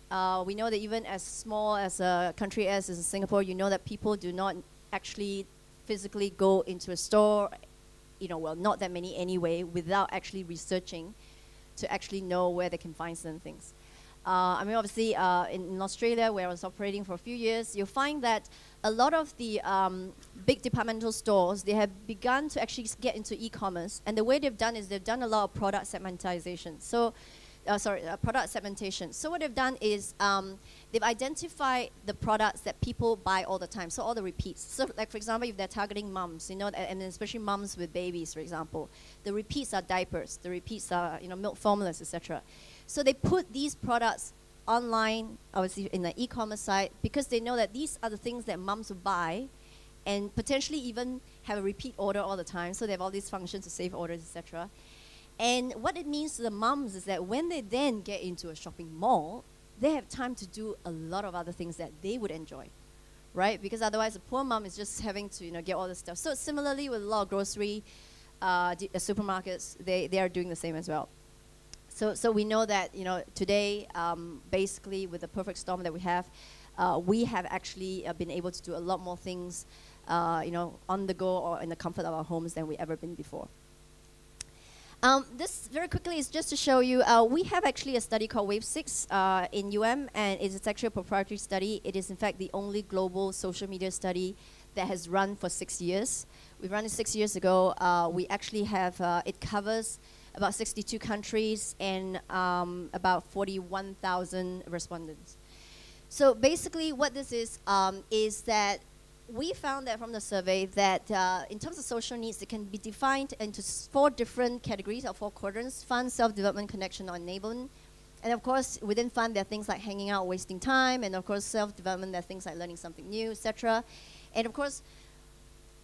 we know that even as small as a country as Singapore, you know that people do not actually physically go into a store, you know, well, not that many anyway, without actually researching to actually know where they can find certain things. I mean, obviously, in Australia, where I was operating for a few years, you'll find that a lot of the big departmental stores, they have begun to actually get into e-commerce. And the way they've done is they've done a lot of product segmentation. So, product segmentation. So what they've done is they've identified the products that people buy all the time. So all the repeats. So like, for example, if they're targeting moms, you know, and especially moms with babies, for example, the repeats are diapers. The repeats are, you know, milk formulas, etc. So they put these products online, obviously in the e-commerce site, because they know that these are the things that moms will buy and potentially even have a repeat order all the time. So they have all these functions to save orders, etc. And what it means to the moms is that when they then get into a shopping mall, they have time to do a lot of other things that they would enjoy, right? Because otherwise, a poor mom is just having to, you know, get all this stuff. So similarly, with a lot of grocery supermarkets, they are doing the same as well. So we know that, you know, today, basically with the perfect storm that we have actually been able to do a lot more things, you know, on the go or in the comfort of our homes than we ever been before. This very quickly is just to show you, we have actually a study called Wave 6 in UM, and it's actually a proprietary study. It is in fact the only global social media study that has run for 6 years. We ran it 6 years ago. We actually have, it covers about 62 countries and about 41,000 respondents. So basically what this is that we found that from the survey that in terms of social needs, it can be defined into 4 different categories or 4 quadrants: fun, self-development, connection, or enablement. And of course, within fun, there are things like hanging out, wasting time. And of course, self-development, there are things like learning something new, etc. And of course,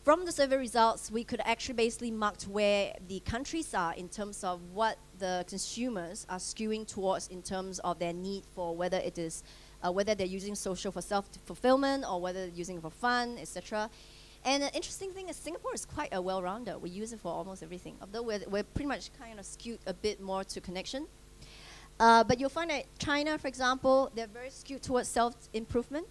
from the survey results, we could actually basically mark where the countries are in terms of what the consumers are skewing towards in terms of their need for whether it is whether they're using social for self-fulfillment or whether they're using it for fun, etc. And an interesting thing is Singapore is quite a well-rounder. We use it for almost everything, although we're pretty much kind of skewed a bit more to connection. But you'll find that China, for example, they're very skewed towards self-improvement.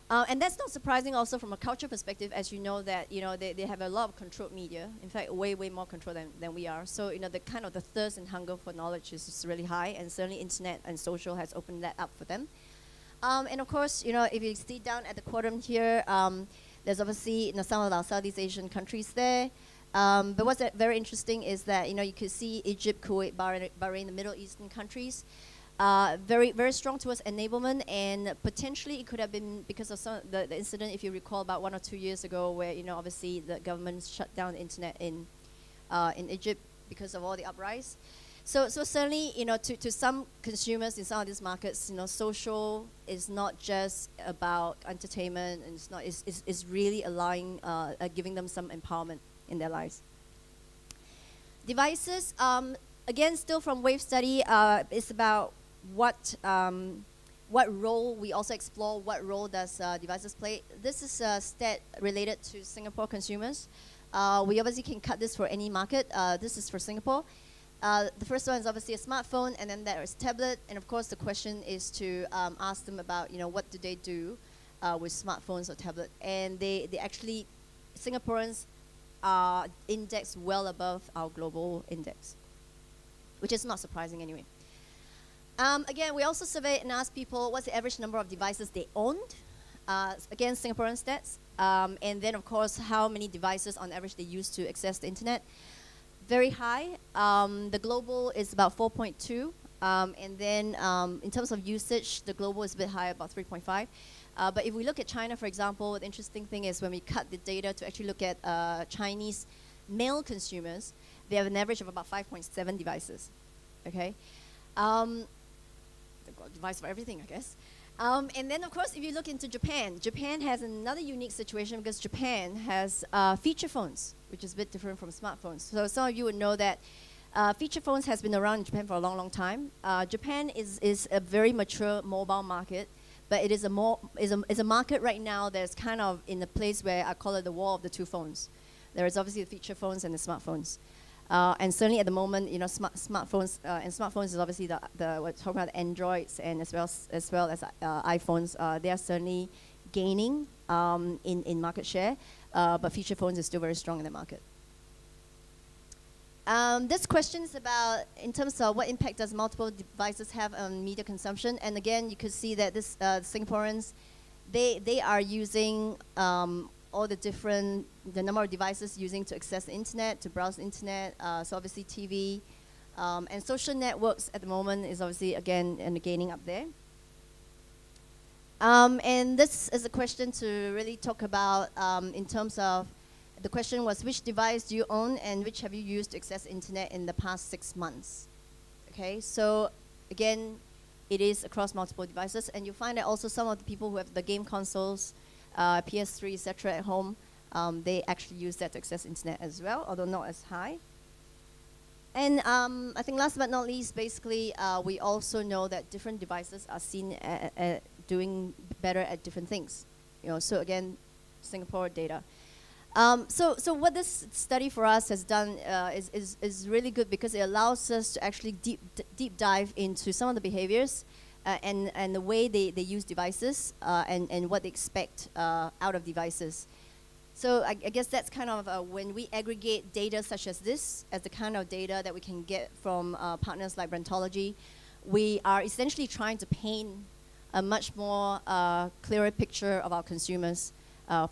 And that's not surprising also from a culture perspective, as you know that, you know, they have a lot of controlled media, in fact, way more controlled than we are. So, you know, the kind of the thirst and hunger for knowledge is really high, and certainly internet and social has opened that up for them. And of course, you know, if you see down at the quadrant here, there's obviously, you know, some of our Southeast Asian countries there. But what's very interesting is that, you know, you could see Egypt, Kuwait, Bahrain, the Middle Eastern countries, very strong towards enablement, and potentially it could have been because of some the incident, if you recall, about 1 or 2 years ago, where, you know, obviously the government shut down the internet in Egypt because of all the uprise. So certainly, you know, to some consumers in some of these markets, you know, social is not just about entertainment, and it's really allowing, giving them some empowerment in their lives. Devices, again, still from Wave study, it's about what role we also explore. What role does devices play? This is a stat related to Singapore consumers. We obviously can cut this for any market. This is for Singapore. The first one is obviously a smartphone, and then there is tablet. And of course, the question is to ask them about, you know, what do they do with smartphones or tablet. And they actually, Singaporeans are indexed well above our global index, which is not surprising anyway. Again, we also surveyed and asked people what's the average number of devices they owned. Again, Singaporean stats. And then, of course, how many devices on average they use to access the internet. Very high. The global is about 4.2. And then in terms of usage, the global is a bit higher, about 3.5. But if we look at China, for example, the interesting thing is when we cut the data to actually look at Chinese male consumers, they have an average of about 5.7 devices. Okay? They've got a device for everything, I guess. And then, of course, if you look into Japan, Japan has another unique situation because Japan has feature phones, which is a bit different from smartphones. So some of you would know that feature phones has been around in Japan for a long time. Japan is a very mature mobile market, but it is a market right now that's kind of in a place where I call it the war of the two phones. There is obviously the feature phones and the smartphones. And certainly at the moment, you know, smartphones and smartphones is obviously we're talking about Androids and as well as iPhones. They are certainly gaining in market share, but feature phones is still very strong in the market. This question is about, in terms of what impact does multiple devices have on media consumption. And again, you could see that this Singaporeans, they are using all the number of devices using to access the internet, to browse the internet, so obviously TV. And social networks at the moment is obviously, again, and gaining up there. And this is a question to really talk about in terms of, the question was, which device do you own and which have you used to access internet in the past 6 months? Okay, so again, it is across multiple devices, and you find that also some of the people who have the game consoles, PS3, etc. at home, they actually use that to access internet as well, although not as high. And I think last but not least, basically, we also know that different devices are seen at doing better at different things. So again, Singapore data. So what this study for us has done is really good, because it allows us to actually deep dive into some of the behaviors and the way they use devices and what they expect out of devices. So I guess that's kind of when we aggregate data such as this, as the kind of data that we can get from partners like Brentology, we are essentially trying to paint a much more clearer picture of our consumers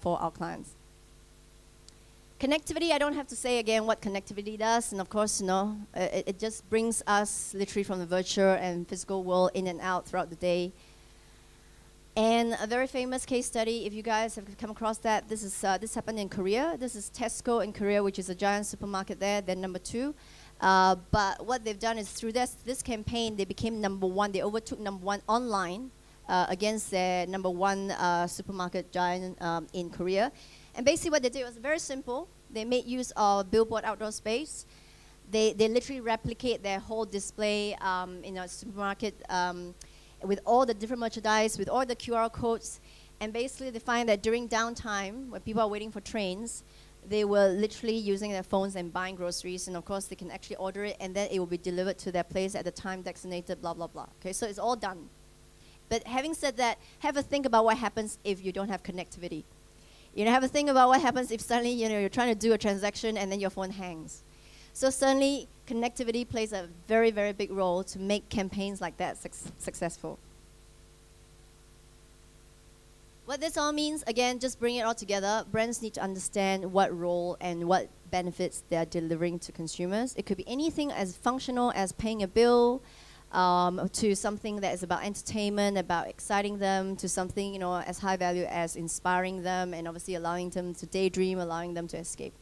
for our clients. Connectivity, I don't have to say again what connectivity does, and of course, it just brings us literally from the virtual and physical world in and out throughout the day. And a very famous case study, if you guys have come across that, this happened in Korea. This is Tesco in Korea, which is a giant supermarket there. They're number 2. But what they've done is through this campaign, they became number 1. They overtook number 1 online against their number 1 supermarket giant in Korea. And basically what they did was very simple. They made use of billboard outdoor space. They literally replicate their whole display in a supermarket with all the different merchandise, with all the QR codes. And basically they find that during downtime, when people are waiting for trains, they were literally using their phones and buying groceries. And of course, they can actually order it, and then it will be delivered to their place at the time designated, blah, blah, blah. Okay, so it's all done. But having said that, have a think about what happens if you don't have connectivity. Have a think about what happens if suddenly you're trying to do a transaction and then your phone hangs. So certainly, connectivity plays a very, very big role to make campaigns like that successful. What this all means, again, just bring it all together. Brands need to understand what role and what benefits they're delivering to consumers. It could be anything as functional as paying a bill, to something that is about entertainment, about exciting them, to something as high value as inspiring them, and obviously allowing them to daydream, allowing them to escape.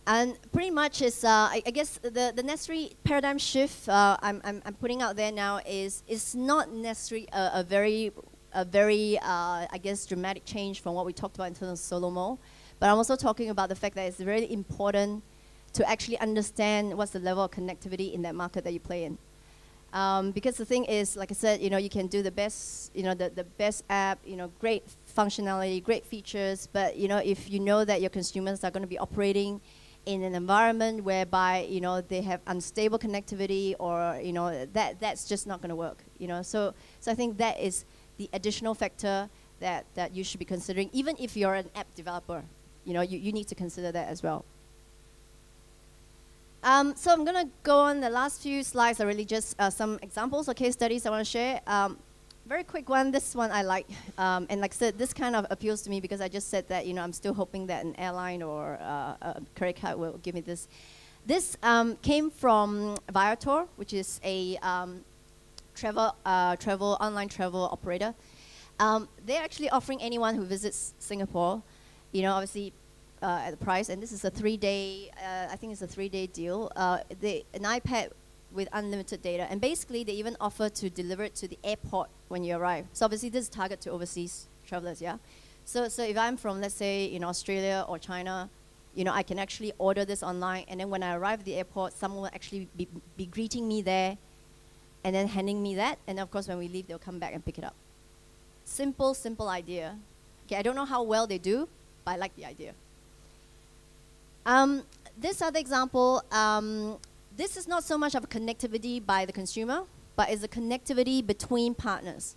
And pretty much is, I guess, the necessary paradigm shift I'm putting out there now is not necessarily a very I guess, dramatic change from what we talked about in terms of solomo, but I'm also talking about the fact that it's very important to actually understand what's the level of connectivity in that market that you play in. Because the thing is, like I said, you can do the best, the best app, great functionality, great features, but if you know that your consumers are going to be operating in an environment whereby they have unstable connectivity, or that's just not going to work. So I think that is the additional factor that you should be considering, even if you're an app developer. You need to consider that as well. So I'm going to go on. The last few slides are really just some examples or case studies I want to share. Very quick one. This one I like. And like I said, this kind of appeals to me because I just said that I'm still hoping that an airline or a credit card will give me this. This came from Viator, which is a online travel operator. They're actually offering anyone who visits Singapore, obviously, at the price, and this is a 3-day, I think it's a 3-day deal, an iPad with unlimited data, and basically they even offer to deliver it to the airport when you arrive. So obviously this is target to overseas travelers, yeah? So if I'm from, let's say, Australia or China, I can actually order this online, and then when I arrive at the airport, someone will actually be greeting me there, and then handing me that, and of course when we leave, they'll come back and pick it up. Simple idea. Okay, I don't know how well they do, but I like the idea. This other example, this is not so much of a connectivity by the consumer, but it's a connectivity between partners.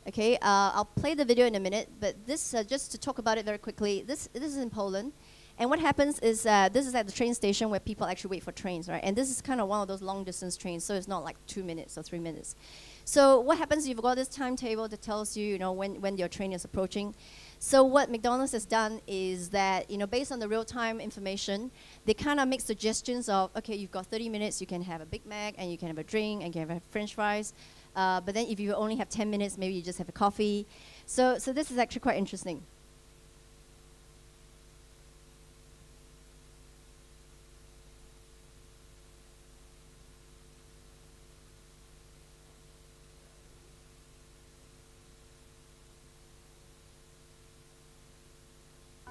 Okay, I'll play the video in a minute, but this, just to talk about it very quickly, this is in Poland, And what happens is this is at the train station where people actually wait for trains, right? And this is kind of one of those long distance trains, so it's not like 2 minutes or 3 minutes. So what happens, you've got this timetable that tells you, you know, when your train is approaching. So what McDonald's has done is that, you know, based on the real-time information, they kind of make suggestions of, okay, you've got 30 minutes, you can have a Big Mac, and you can have a drink, and you can have French fries. But then if you only have 10 minutes, maybe you just have a coffee. So this is actually quite interesting.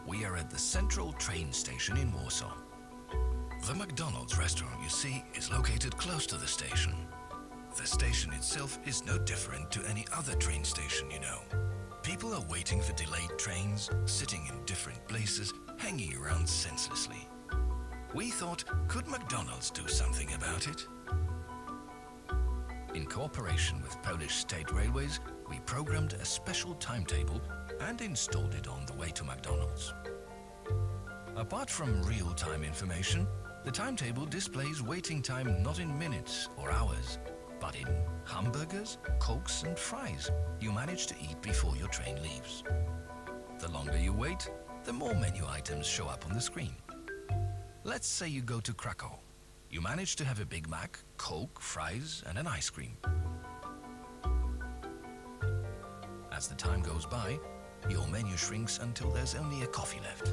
We are at the central train station in Warsaw. The McDonald's restaurant you see is located close to the station. The station itself is no different to any other train station you know. People are waiting for delayed trains, sitting in different places, hanging around senselessly. We thought, could McDonald's do something about it? In cooperation with Polish State Railways, we programmed a special timetable and installed it on the way to McDonald's. Apart from real-time information, the timetable displays waiting time not in minutes or hours, but in hamburgers, cokes and fries you manage to eat before your train leaves. The longer you wait, the more menu items show up on the screen. Let's say you go to Krakow. You manage to have a Big Mac, Coke, fries and an ice cream. As the time goes by, your menu shrinks until there's only a coffee left.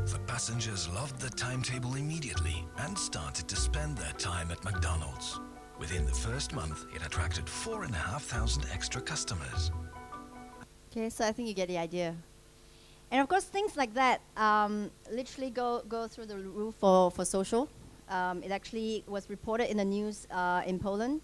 The passengers loved the timetable immediately and started to spend their time at McDonald's. Within the first month, it attracted 4,500 extra customers. Okay, so I think you get the idea. And of course, things like that literally go through the roof for social. It actually was reported in the news in Poland.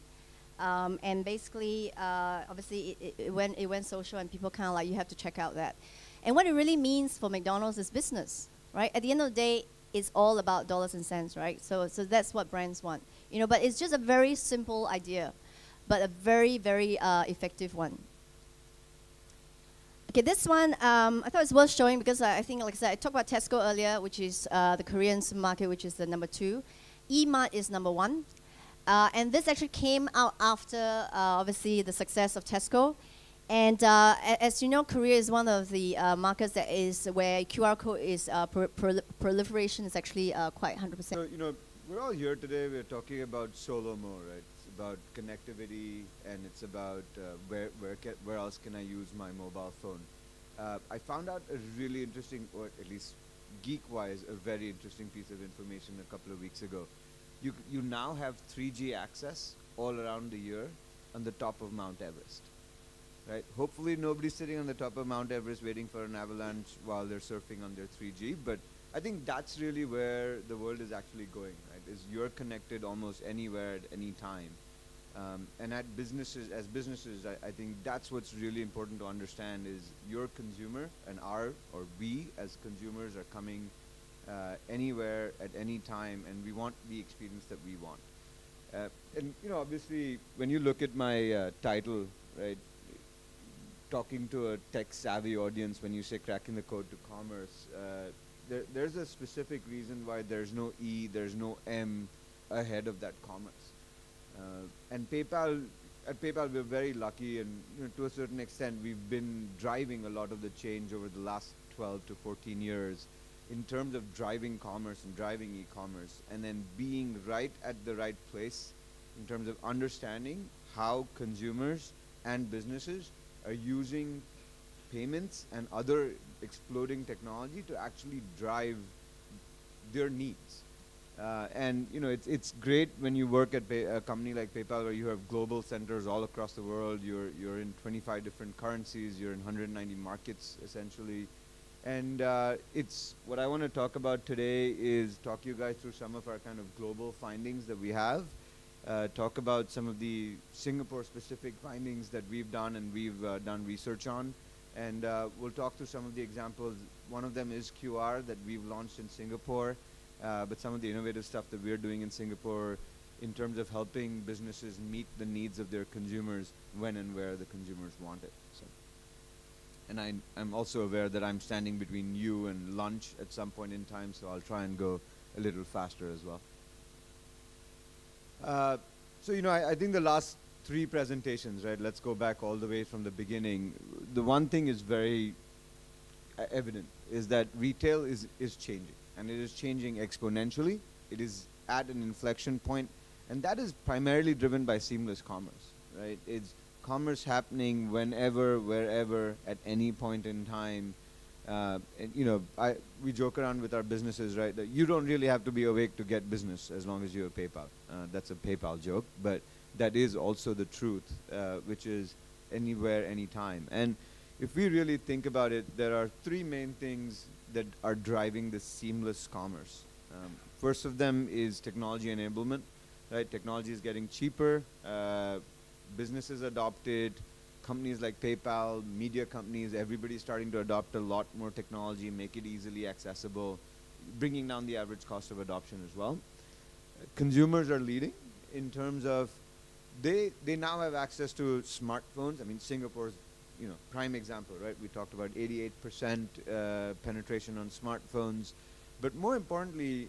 And basically, obviously, it went social, and people kind of like, you have to check out that. And what it really means for McDonald's is business, right? At the end of the day, it's all about dollars and cents, right? So that's what brands want, you know. But it's just a very simple idea, but a very, very effective one. Okay, this one I thought it's worth showing because I think, like I said, I talked about Tesco earlier, which is the Korean supermarket, which is the number 2. E-Mart is number 1. And this actually came out after, obviously, the success of Tesco. And as you know, Korea is one of the markets that is where QR code is proliferation is actually quite 100%. So, you know, we're all here today. We're talking about solomo, right? It's about connectivity, and it's about where else can I use my mobile phone. I found out a really interesting, or at least geek-wise, a very interesting piece of information a couple of weeks ago. You now have 3G access all around the year on the top of Mount Everest, right? Hopefully nobody's sitting on the top of Mount Everest waiting for an avalanche while they're surfing on their 3G, but I think that's really where the world is actually going, right? Is you're connected almost anywhere at any time. And as businesses, I think that's what's really important to understand is your consumer and we as consumers are coming anywhere at any time, and we want the experience that we want. And you know, obviously, when you look at my title, right, talking to a tech-savvy audience, when you say cracking the code to commerce, there's a specific reason why there's no E, there's no M ahead of that commerce. And at PayPal, we're very lucky, and you know, to a certain extent, we've been driving a lot of the change over the last 12 to 14 years in terms of driving commerce and driving e-commerce, and then being right at the right place in terms of understanding how consumers and businesses are using payments and other exploding technology to actually drive their needs. And you know, it's great when you work at a company like PayPal, where you have global centers all across the world. You're in 25 different currencies. You're in 190 markets essentially. And it's what I want to talk about today is talk you guys through some of our kind of global findings that we have. Talk about some of the Singapore-specific findings that we've done and we've done research on. And we'll talk through some of the examples. One of them is QR that we've launched in Singapore, but some of the innovative stuff that we're doing in Singapore in terms of helping businesses meet the needs of their consumers when and where the consumers want it. So. And I'm also aware that I'm standing between you and lunch at some point in time, so I'll try and go a little faster as well. So, you know, I think the last 3 presentations, right, let's go back all the way from the beginning. The one thing is very evident, is that retail is changing, and it is changing exponentially. It is at an inflection point, and that is primarily driven by seamless commerce, right? It's commerce happening whenever, wherever, at any point in time. And you know, we joke around with our businesses, right, that you don't really have to be awake to get business as long as you have PayPal. That's a PayPal joke, but that is also the truth, which is anywhere, anytime. And if we really think about it, there are 3 main things that are driving this seamless commerce. First of them is technology enablement, right? Technology is getting cheaper, businesses adopt it, companies like PayPal, media companies, everybody's starting to adopt a lot more technology, make it easily accessible, bringing down the average cost of adoption as well. Consumers are leading in terms of they now have access to smartphones. I mean, Singapore's, you know, prime example, right? We talked about 88% penetration on smartphones, but more importantly,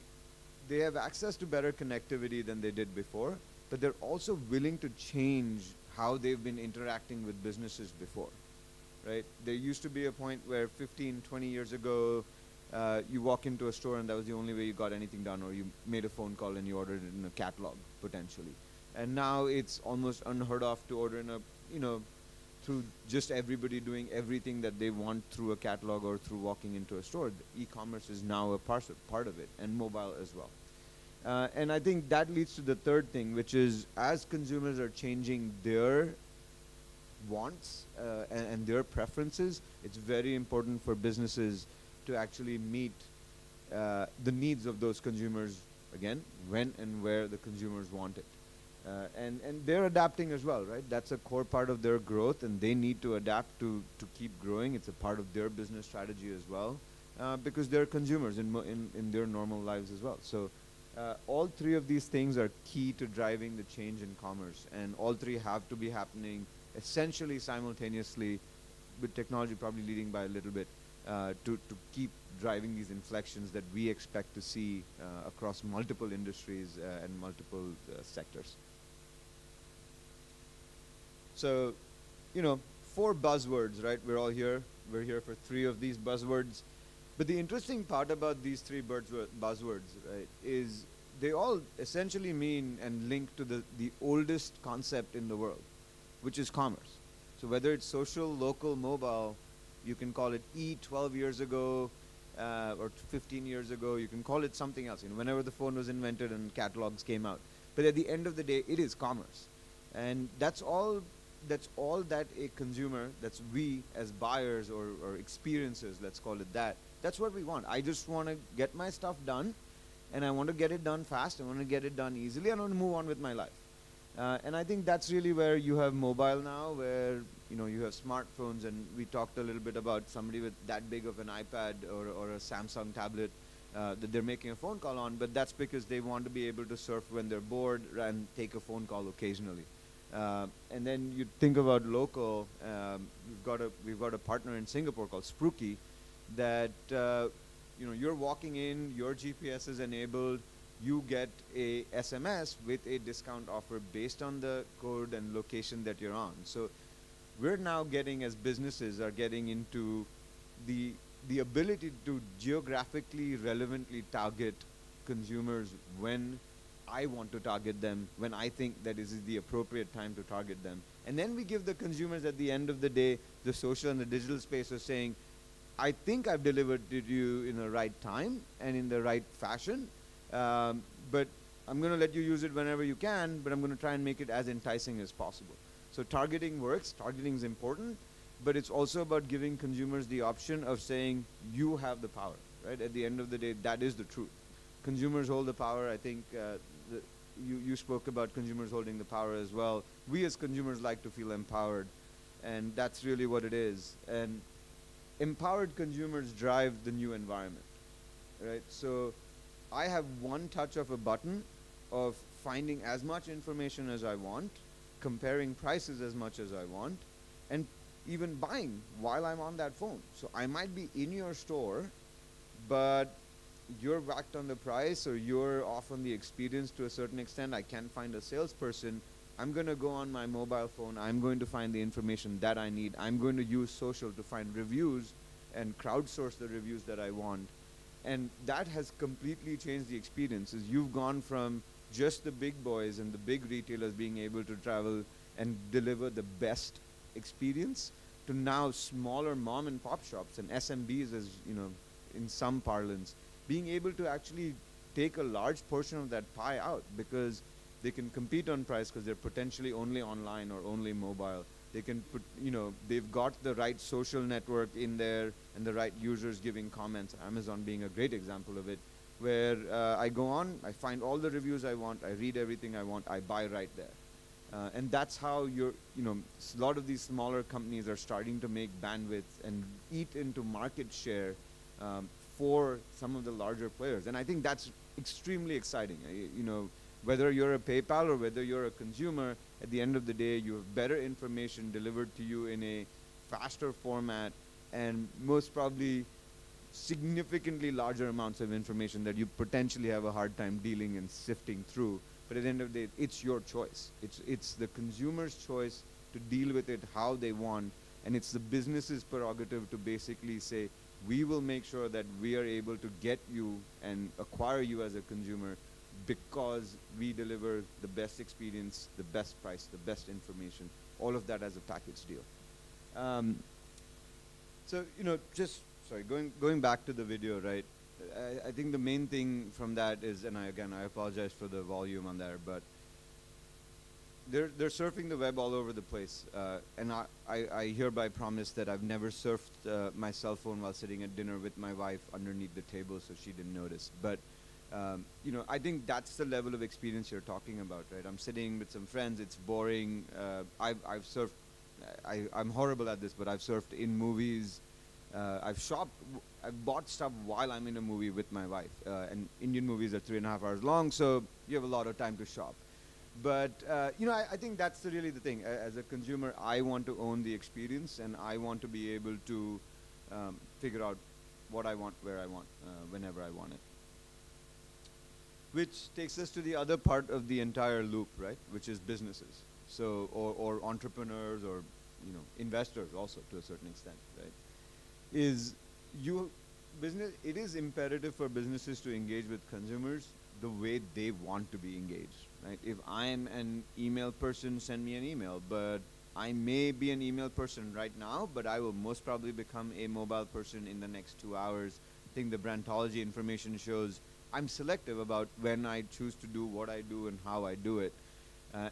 they have access to better connectivity than they did before, but they're also willing to change how they've been interacting with businesses before, right? There used to be a point where 15, 20 years ago, you walk into a store and that was the only way you got anything done, or you made a phone call and you ordered it in a catalog, potentially. And now it's almost unheard of to order in a, you know, through just everybody doing everything that they want through a catalog or through walking into a store. E-commerce is now a part of it, and mobile as well. And I think that leads to the third thing, which is as consumers are changing their wants and their preferences, it's very important for businesses to actually meet the needs of those consumers, again, when and where the consumers want it. And they're adapting as well, right? That's a core part of their growth, and they need to adapt to keep growing. It's a part of their business strategy as well, because they're consumers in their normal lives as well. So all 3 of these things are key to driving the change in commerce, and all 3 have to be happening essentially simultaneously, with technology probably leading by a little bit, to keep driving these inflections that we expect to see across multiple industries and multiple sectors. So, you know, 4 buzzwords, right? We're all here. We're here for 3 of these buzzwords. But the interesting part about these 3 buzzwords, right, is they all essentially mean and link to the oldest concept in the world, which is commerce. So whether it's social, local, mobile, you can call it 12 years ago, or 15 years ago, you can call it something else, you know, whenever the phone was invented and catalogs came out. But at the end of the day, it is commerce. And that's all that a consumer, that's we as buyers or experiencers, let's call it that, that's what we want. I just want to get my stuff done, and I want to get it done fast, I want to get it done easily, and I want to move on with my life. And I think that's really where you have mobile now, where, you know, you have smartphones, and we talked a little bit about somebody with that big of an iPad or a Samsung tablet that they're making a phone call on, but that's because they want to be able to surf when they're bored and take a phone call occasionally. And then you think about local, we've got a partner in Singapore called Spruky that, you know, you're walking in, your GPS is enabled, you get a SMS with a discount offer based on the code and location that you're on. So we're now getting, as businesses are getting into the ability to geographically relevantly target consumers when I want to target them, when I think that this is the appropriate time to target them. And then we give the consumers at the end of the day the social and the digital space of saying, I think I've delivered to you in the right time and in the right fashion, but I'm going to let you use it whenever you can, but I'm going to try and make it as enticing as possible. So targeting works, targeting is important, but it's also about giving consumers the option of saying, you have the power, right? At the end of the day, that is the truth. Consumers hold the power. I think you spoke about consumers holding the power as well. We as consumers like to feel empowered, and that's really what it is. And empowered consumers drive the new environment, right? So I have one touch of a button of finding as much information as I want, comparing prices as much as I want, and even buying while I'm on that phone. So I might be in your store, but you're whacked on the price or you're off on the experience to a certain extent. I can't find a salesperson. I'm going to go on my mobile phone. I'm going to find the information that I need. I'm going to use social to find reviews and crowdsource the reviews that I want. And that has completely changed the experience. Is you've gone from just the big boys and the big retailers being able to travel and deliver the best experience to now smaller mom and pop shops and SMBs, as you know, in some parlance, being able to actually take a large portion of that pie out because they can compete on price because they're potentially only online or only mobile. They can put, you know, they've got the right social network in there and the right users giving comments. Amazon being a great example of it, where I go on, I find all the reviews I want, I read everything I want, I buy right there. And that's how a lot of these smaller companies are starting to make bandwidth and eat into market share for some of the larger players. And I think that's extremely exciting. Whether you're a PayPal or whether you're a consumer, at the end of the day, you have better information delivered to you in a faster format and most probably significantly larger amounts of information that you potentially have a hard time dealing and sifting through. But at the end of the day, it's your choice. It's the consumer's choice to deal with it how they want, and it's the business's prerogative to basically say, we will make sure that we are able to get you and acquire you as a consumer because we deliver the best experience, the best price, the best information, all of that as a package deal. Going back to the video, right? I think the main thing from that is, and I apologize for the volume on there, but they're surfing the web all over the place. And I hereby promise that I've never surfed my cell phone while sitting at dinner with my wife underneath the table so she didn't notice. But I think that's the level of experience you're talking about, right? I'm sitting with some friends, it's boring. I've surfed, I'm horrible at this, but I've surfed in movies. I've bought stuff while I'm in a movie with my wife. And Indian movies are 3.5 hours long, so you have a lot of time to shop. But, I think that's really the thing. As a consumer, I want to own the experience, and I want to be able to figure out what I want, where I want, whenever I want it. Which takes us to the other part of the entire loop, right? Which is businesses. So, or entrepreneurs, or, investors also to a certain extent, right? It is imperative for businesses to engage with consumers the way they want to be engaged, right? If I'm an email person, send me an email, but I may be an email person right now, but I will most probably become a mobile person in the next 2 hours. I think the brandology information shows I'm selective about when I choose to do what I do and how I do it.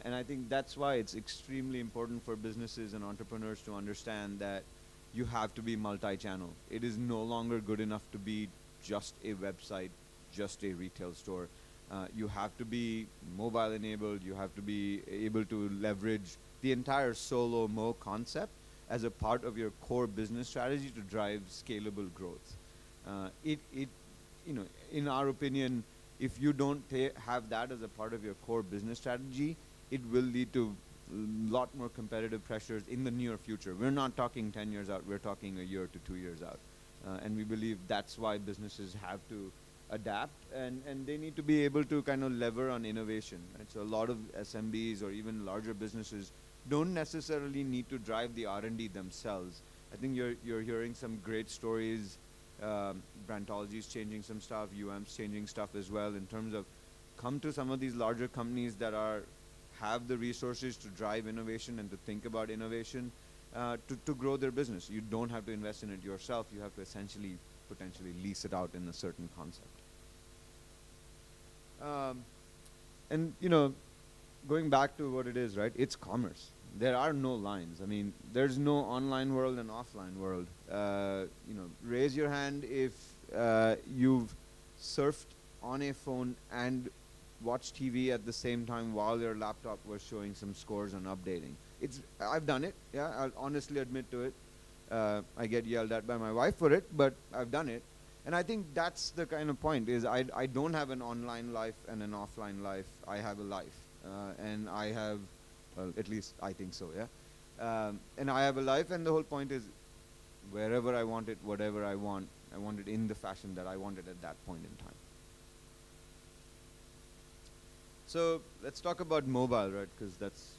And I think that's why it's extremely important for businesses and entrepreneurs to understand that you have to be multi-channel. It is no longer good enough to be just a website, just a retail store. You have to be mobile enabled. You have to be able to leverage the entire solomo concept as a part of your core business strategy to drive scalable growth. In our opinion, if you don't have that as a part of your core business strategy, it will lead to a lot more competitive pressures in the near future. We're not talking 10 years out, we're talking a year to 2 years out. And we believe that's why businesses have to adapt, and they need to be able to kind of lever on innovation. Right? So a lot of SMBs or even larger businesses don't necessarily need to drive the R&D themselves. I think you're hearing some great stories. Brandology is changing some stuff, UM's changing stuff as well in terms of come to some of these larger companies that have the resources to drive innovation and to think about innovation to grow their business. You don't have to invest in it yourself. You have to essentially potentially lease it out in a certain concept. Going back to what it is, right? It's commerce. There are no lines. I mean, there's no online world and offline world. Raise your hand if you've surfed on a phone and watched TV at the same time while your laptop was showing some scores and updating. I've done it. Yeah, I'll honestly admit to it. I get yelled at by my wife for it, but I've done it. And I think that's the kind of point is I don't have an online life and an offline life. I have a life. And I have, well, at least I think so, yeah. And I have a life, and the whole point is wherever I want it, whatever I want it in the fashion that I want it at that point in time. So let's talk about mobile, right? Because that's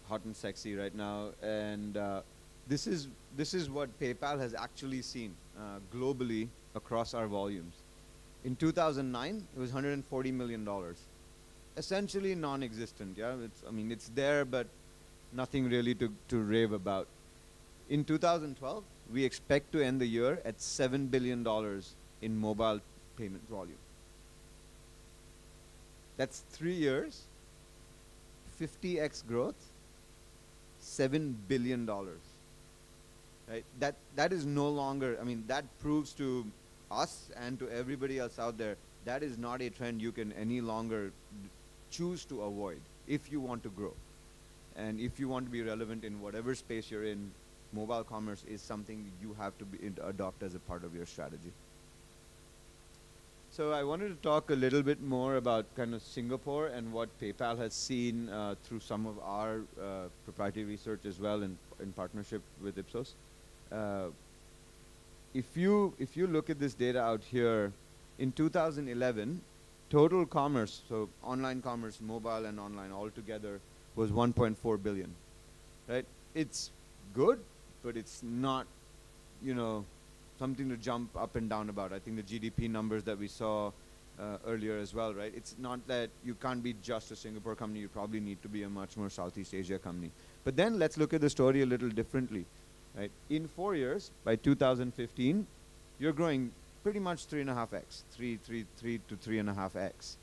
hot and sexy right now. And this is what PayPal has actually seen globally across our volumes. In 2009, it was $140 million. Essentially non-existent, yeah? It's there, but nothing really to rave about. In 2012, we expect to end the year at $7 billion in mobile payment volume. That's 3 years, 50x growth, $7 billion. Right? That is no longer, that proves to us and to everybody else out there, that is not a trend you can any longer choose to avoid if you want to grow. And if you want to be relevant in whatever space you're in, mobile commerce is something you have to adopt as a part of your strategy. So I wanted to talk a little bit more about kind of Singapore and what PayPal has seen through some of our proprietary research as well in partnership with Ipsos. If you look at this data out here, in 2011, total commerce, so online commerce, mobile and online all together, was 1.4 billion, right? It's good, but it's not, something to jump up and down about. I think the GDP numbers that we saw earlier as well, right? It's not that you can't be just a Singapore company. You probably need to be a much more Southeast Asia company. But then let's look at the story a little differently, right? In 4 years, by 2015, you're growing pretty much 3.5x, 3 to 3.5x.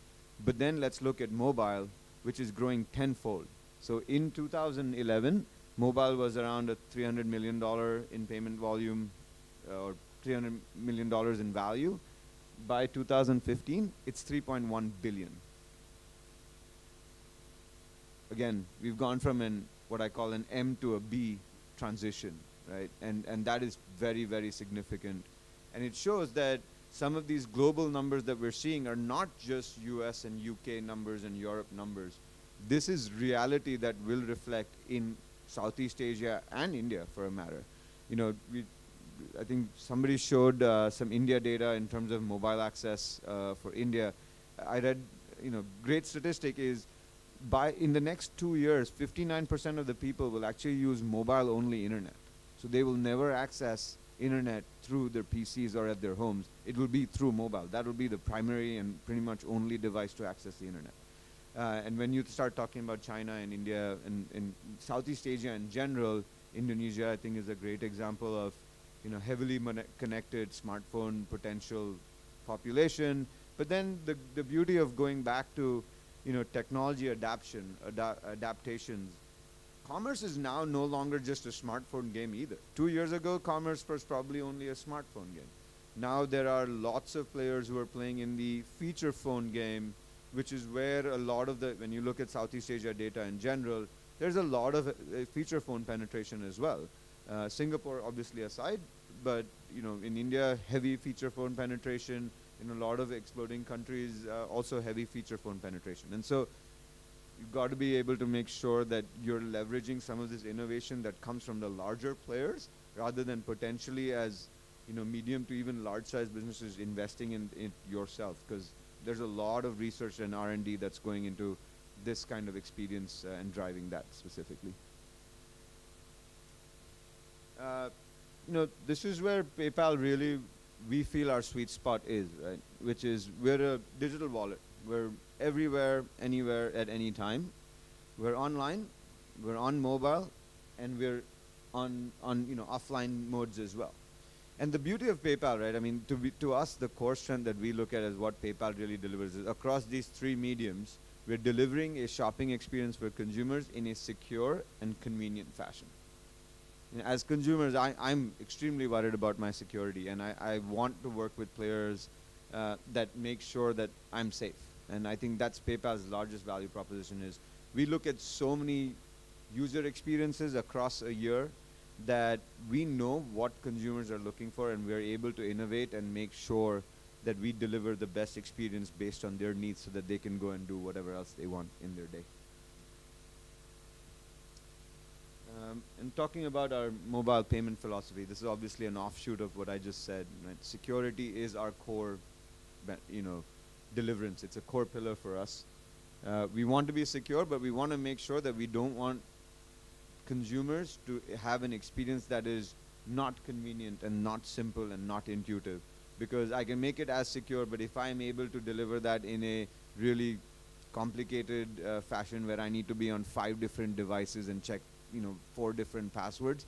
But then let's look at mobile, which is growing tenfold. So in 2011, mobile was around a $300 million in payment volume, or $300 million in value. By 2015, it's 3.1 billion. Again, we've gone from what I call an M to a B transition, right? And that is very, very significant. And it shows that some of these global numbers that we're seeing are not just US and UK numbers and Europe numbers. This is reality that will reflect in Southeast Asia and India, for a matter. I think somebody showed some India data in terms of mobile access for India. I read, great statistic is in the next 2 years, 59% of the people will actually use mobile-only internet. So they will never access internet through their PCs or at their homes. It will be through mobile. That will be the primary and pretty much only device to access the internet. And when you start talking about China and India and Southeast Asia in general, Indonesia, I think, is a great example of heavily connected smartphone potential population. But then the beauty of going back to technology adaptations. Commerce is now no longer just a smartphone game either. 2 years ago, commerce was probably only a smartphone game. Now there are lots of players who are playing in the feature phone game, which is where a lot of when you look at Southeast Asia data in general, there's a lot of feature phone penetration as well. Singapore obviously aside, but in India, heavy feature phone penetration. In a lot of exploding countries, also heavy feature phone penetration. And so you've got to be able to make sure that you're leveraging some of this innovation that comes from the larger players, rather than potentially as medium to even large size businesses investing in it yourself, because there's a lot of research and R&D that's going into this kind of experience and driving that specifically. This is where PayPal really, we feel our sweet spot is, right? Which is, we're a digital wallet. We're everywhere, anywhere, at any time. We're online, we're on mobile, and we're on offline modes as well. And the beauty of PayPal, right? To us, the core strength that we look at as what PayPal really delivers is across these three mediums, we're delivering a shopping experience for consumers in a secure and convenient fashion. As consumers, I'm extremely worried about my security, and I want to work with players that make sure that I'm safe. And I think that's PayPal's largest value proposition is, we look at so many user experiences across a year that we know what consumers are looking for, and we're able to innovate and make sure that we deliver the best experience based on their needs so that they can go and do whatever else they want in their day. And talking about our mobile payment philosophy, this is obviously an offshoot of what I just said. Right? Security is our core, deliverance. It's a core pillar for us. We want to be secure, but we want to make sure that we don't want consumers to have an experience that is not convenient and not simple and not intuitive. Because I can make it as secure, but if I'm able to deliver that in a really complicated fashion where I need to be on 5 different devices and check 4 different passwords,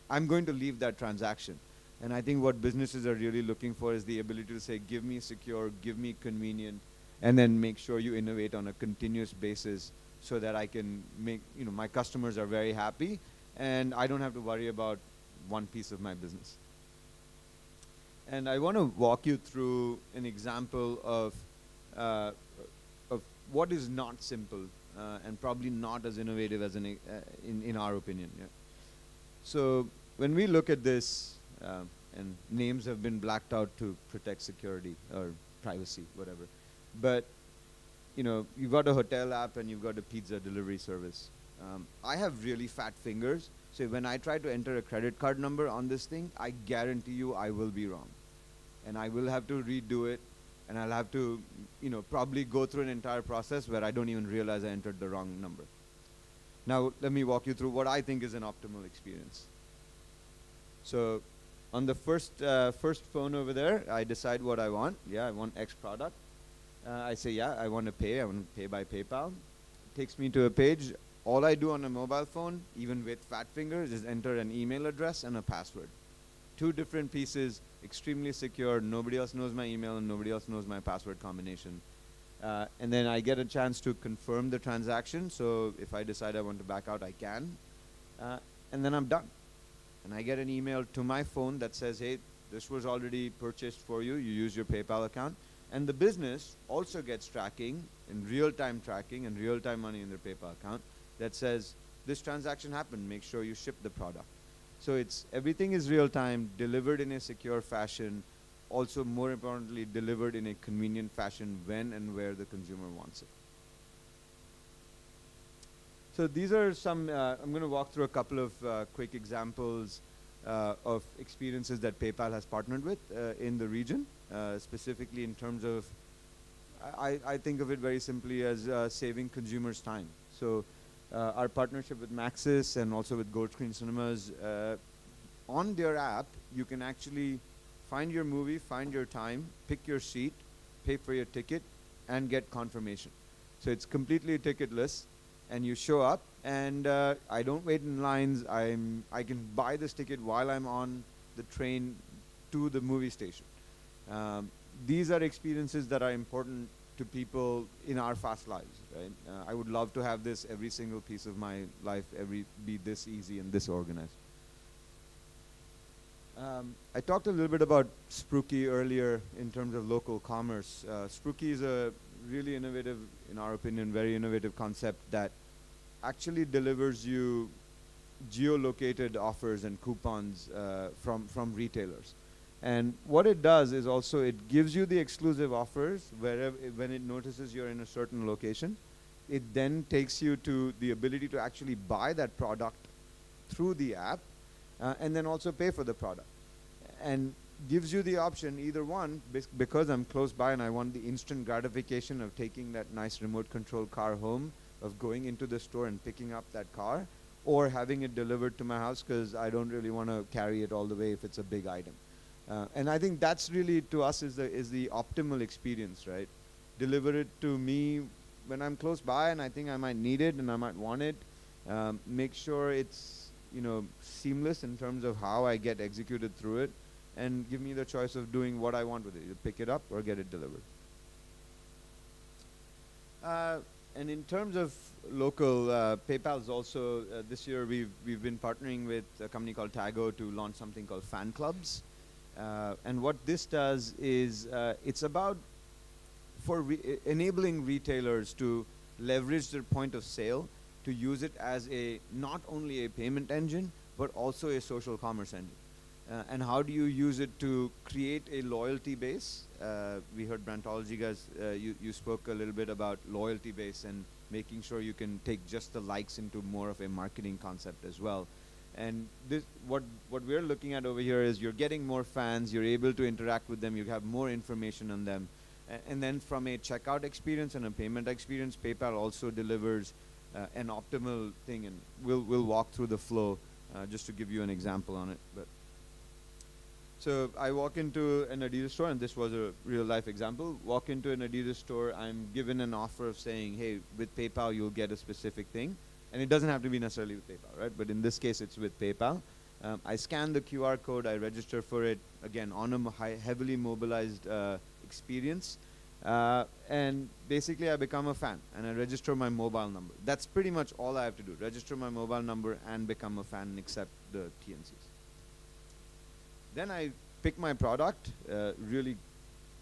I'm going to leave that transaction. And I think what businesses are really looking for is the ability to say, give me secure, give me convenient, and then make sure you innovate on a continuous basis so that I can make, my customers are very happy and I don't have to worry about one piece of my business. And I want to walk you through an example of what is not simple and probably not as innovative as in our opinion. Yeah. So when we look at this, and names have been blacked out to protect security or privacy, whatever. But you've got a hotel app and you've got a pizza delivery service. I have really fat fingers, so when I try to enter a credit card number on this thing, I guarantee you I will be wrong. And I will have to redo it, and I'll have to, probably go through an entire process where I don't even realize I entered the wrong number. Now, let me walk you through what I think is an optimal experience. So, on the first phone over there, I decide what I want. Yeah, I want X product. I say, yeah, I want to pay. I want to pay by PayPal. It takes me to a page. All I do on a mobile phone, even with fat fingers, is enter an email address and a password. 2 different pieces, extremely secure. Nobody else knows my email and nobody else knows my password combination. And then I get a chance to confirm the transaction. So if I decide I want to back out, I can. And then I'm done. And I get an email to my phone that says, hey, this was already purchased for you. You use your PayPal account. And the business also gets tracking, in real-time tracking and real-time money in their PayPal account that says, this transaction happened. Make sure you ship the product. So everything is real-time, delivered in a secure fashion, also more importantly, delivered in a convenient fashion when and where the consumer wants it. So these are some, I'm going to walk through a couple of quick examples of experiences that PayPal has partnered with in the region, specifically in terms of, I think of it very simply as saving consumers time. So our partnership with Maxis and also with Gold Screen Cinemas, on their app, you can actually find your movie, find your time, pick your seat, pay for your ticket, and get confirmation. So it's completely ticketless, and you show up, and I don't wait in lines. I can buy this ticket while I'm on the train to the movie station. These are experiences that are important to people in our fast lives, right? I would love to have this every single piece of my life, be this easy and this organized. I talked a little bit about Spooky earlier in terms of local commerce. Spooky is a really innovative, in our opinion, very innovative concept that actually delivers you geolocated offers and coupons from retailers. And what it does is also it gives you the exclusive offers when it notices you're in a certain location. It then takes you to the ability to actually buy that product through the app and then also pay for the product. And gives you the option, either one, because I'm close by and I want the instant gratification of taking that nice remote control car home, of going into the store and picking up that car, or having it delivered to my house because I don't really want to carry it all the way if it's a big item. And I think that's really, to us, is the optimal experience, right? Deliver it to me when I'm close by and I think I might need it and I might want it. Make sure it's, seamless in terms of how I get executed through it, and give me the choice of doing what I want with it, either pick it up or get it delivered. And in terms of local, PayPal's also, this year we've been partnering with a company called Tago to launch something called Fan Clubs. And what this does is it's about enabling retailers to leverage their point of sale to use it as not only a payment engine, but also a social commerce engine. And how do you use it to create a loyalty base? We heard Brandtology guys, you spoke a little bit about loyalty base and making sure you can take just the likes into more of a marketing concept as well. And this, what we're looking at over here is you're getting more fans, you're able to interact with them, you have more information on them. And then from a checkout experience and a payment experience, PayPal also delivers an optimal thing, and we'll walk through the flow just to give you an example on it. But so I walk into an Adidas store, and this was a real life example. Walk into an Adidas store, I'm given an offer of saying, hey, with PayPal you'll get a specific thing. And it doesn't have to be necessarily with PayPal, right? But in this case it's with PayPal. I scan the QR code, I register for it, again on a heavily mobilized experience. And basically I become a fan and I register my mobile number. That's pretty much all I have to do. Register my mobile number and become a fan and accept the TNCs. Then I pick my product, really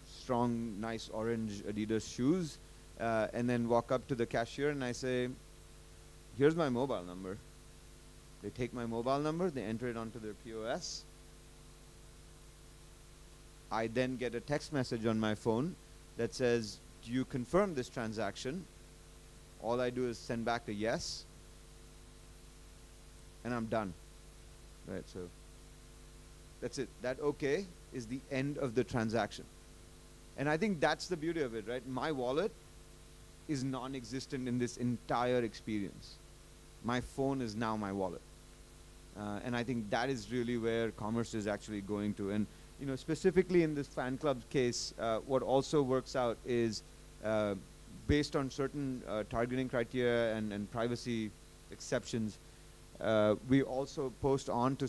strong, nice orange Adidas shoes, and then walk up to the cashier and I say, here's my mobile number. They take my mobile number, they enter it onto their POS. I then get a text message on my phone that says, do you confirm this transaction? All I do is send back a yes, and I'm done. Right, so that's it. That okay is the end of the transaction. And I think that's the beauty of it, right? My wallet is non-existent in this entire experience. My phone is now my wallet. And I think that is really where commerce is actually going to. And you know, specifically in this fan club case, what also works out is based on certain targeting criteria and privacy exceptions, we also post onto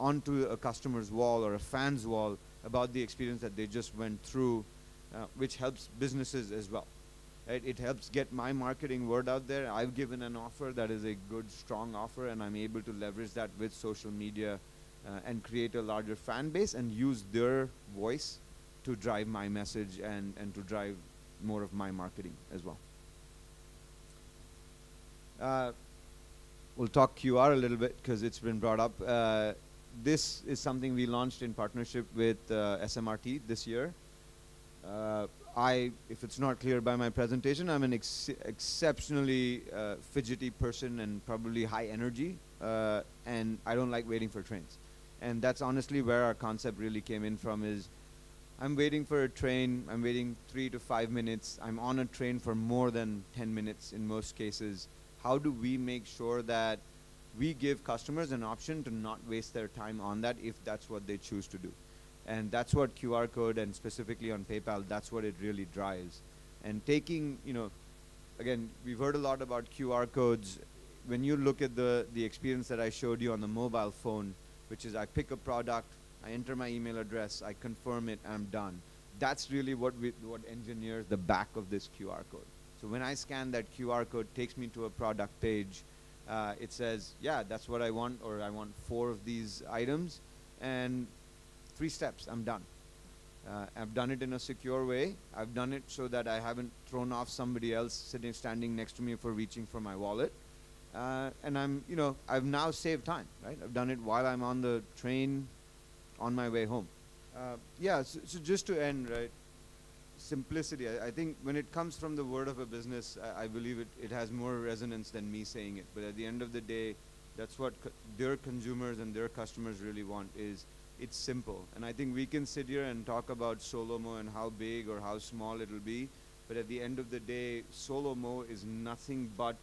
onto a customer's wall or a fan's wall about the experience that they just went through, which helps businesses as well. Right? It helps get my marketing word out there. I've given an offer that is a good, strong offer, and I'm able to leverage that with social media and create a larger fan base and use their voice to drive my message and to drive more of my marketing as well. We'll talk QR a little bit because it's been brought up. This is something we launched in partnership with SMRT this year. If it's not clear by my presentation, I'm an exceptionally fidgety person and probably high energy, and I don't like waiting for trains. And that's honestly where our concept really came in from is, I'm waiting for a train, I'm waiting 3 to 5 minutes, I'm on a train for more than 10 minutes in most cases. How do we make sure that we give customers an option to not waste their time on that if that's what they choose to do? And that's what QR code, and specifically on PayPal, that's what it really drives. And taking, you know, again, we've heard a lot about QR codes. When you look at the experience that I showed you on the mobile phone, which is I pick a product, I enter my email address, I confirm it, I'm done. That's really what engineers the back of this QR code. So when I scan that QR code, it takes me to a product page. It says, yeah, that's what I want, or I want 4 of these items, and 3 steps, I'm done. I've done it in a secure way. I've done it so that I haven't thrown off somebody else standing next to me for reaching for my wallet. And I've now saved time, right? I've done it while I'm on the train on my way home. So just to end, right? Simplicity. I think when it comes from the word of a business, I believe it has more resonance than me saying it. But at the end of the day, that's what their consumers and their customers really want, is it's simple. And I think we can sit here and talk about Solomo and how big or how small it'll be. But at the end of the day, Solomo is nothing but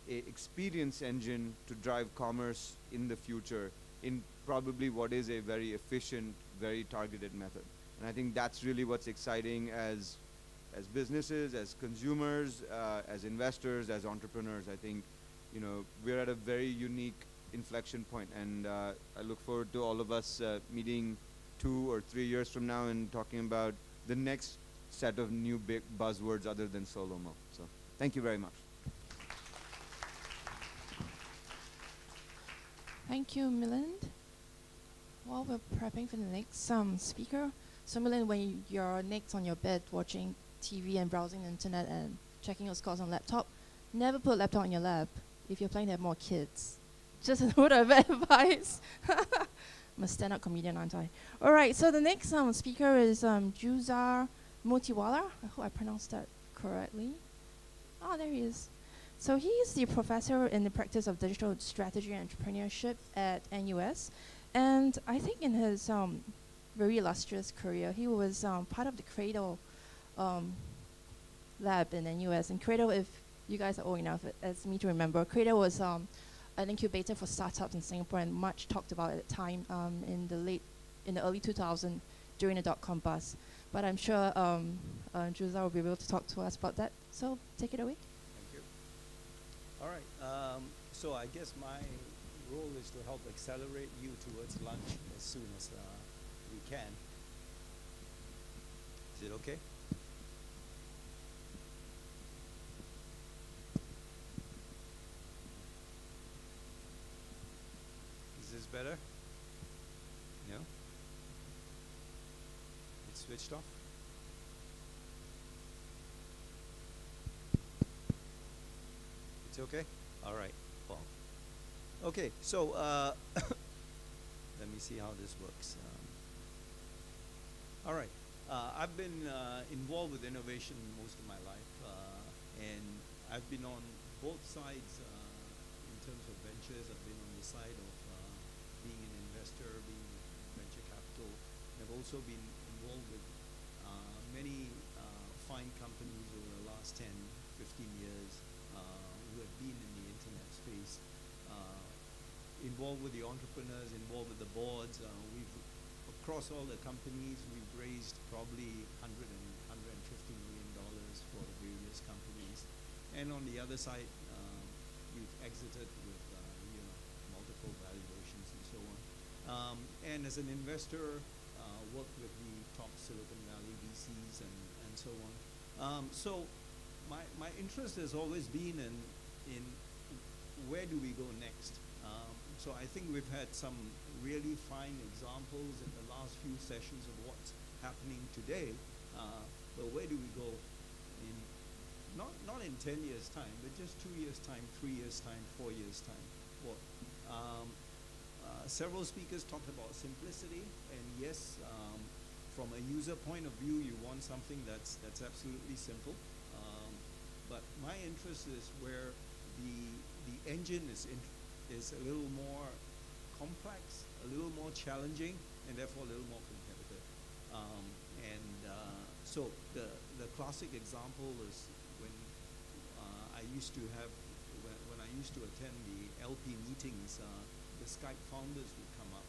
an experience engine to drive commerce in the future in probably what is a very efficient, very targeted method. And I think that's really what's exciting as businesses, as consumers, as investors, as entrepreneurs. I think, you know, we're at a very unique inflection point, and I look forward to all of us meeting 2 or 3 years from now and talking about the next set of new big buzzwords other than Solomo. So thank you very much. Thank you, Milind. While we're prepping for the next speaker, so Milind, when you're next on your bed watching TV and browsing the internet and checking your scores on laptop, never put a laptop on your lap if you're planning to have more kids. Just a word of advice. I'm a stand-up comedian, aren't I? All right, so the next speaker is Juzar Motiwala. I hope I pronounced that correctly. Oh, there he is. So he is the professor in the practice of digital strategy and entrepreneurship at NUS. And I think in his very illustrious career, he was part of the Cradle lab in NUS. And Cradle, if you guys are old enough as me to remember, Cradle was an incubator for startups in Singapore and much talked about at the time in the early 2000s during the dot-com bust. But I'm sure Juza will be able to talk to us about that. So take it away. Thank you. All right. So I guess my role is to help accelerate you towards lunch as soon as we can. Is it okay? Is this better? No? It's switched off? It's okay? All right. Well, okay, so let me see how this works. All right. I've been involved with innovation most of my life, and I've been on both sides in terms of ventures. I've been on the side of being an investor, being venture capital. I've also been involved with many fine companies over the last 10, 15 years who have been in the internet space, involved with the entrepreneurs, involved with the boards. Across all the companies, we've raised probably $100 and $150 million for the various companies. And on the other side, we've exited with multiple valuations and so on. And as an investor, worked with the top Silicon Valley VCs and so on. So my interest has always been in where do we go next. So I think we've had some really fine examples in the last few sessions of what's happening today. But where do we go in, not in 10 years' time, but just 2 years' time, 3 years' time, 4 years' time? What? Several speakers talked about simplicity, and yes, from a user point of view, you want something that's absolutely simple. But my interest is where the engine is a little more complex, a little more challenging, and therefore a little more competitive. So the classic example is when I used to have, when I used to attend the LP meetings, the Skype founders would come up.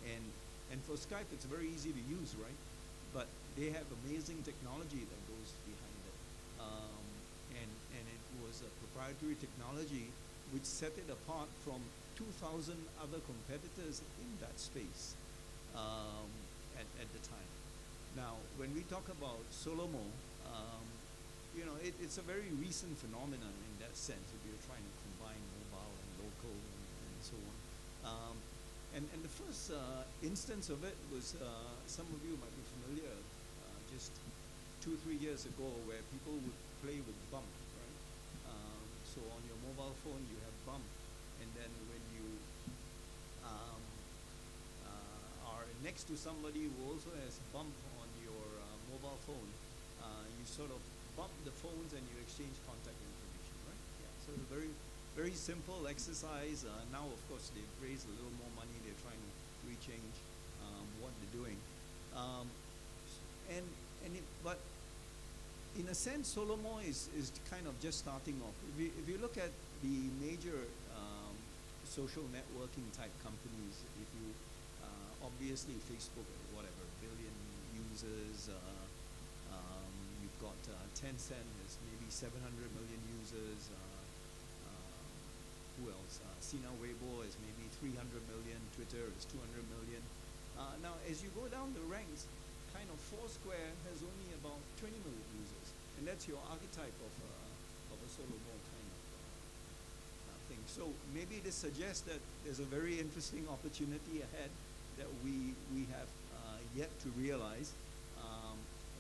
And for Skype, it's very easy to use, right? But they have amazing technology that goes behind it. And it was a proprietary technology which set it apart from 2,000 other competitors in that space at the time. Now, when we talk about Solomo, it's a very recent phenomenon in that sense, if you're trying to combine mobile and local and so on. And the first instance of it was, some of you might be familiar, just 2-3 years ago, where people would play with bump, right? So on your mobile phone, you have bump, and then when you are next to somebody who also has bump on your mobile phone, you sort of bump the phones and you exchange contact information, right? Yeah. So a very, very simple exercise. Now, of course, they've raised a little more money. They're trying to rechange what they're doing. But in a sense, Solomo is kind of just starting off. If you look at the major social networking type companies, if you obviously Facebook, whatever, billion users. You've got Tencent has maybe 700 million users. Who else? Sina Weibo is maybe 300 million. Twitter is 200 million. Now, as you go down the ranks, kind of Foursquare has only about 20 million users, and that's your archetype of a Solomo kind of thing. So maybe this suggests that there's a very interesting opportunity ahead that we have yet to realize.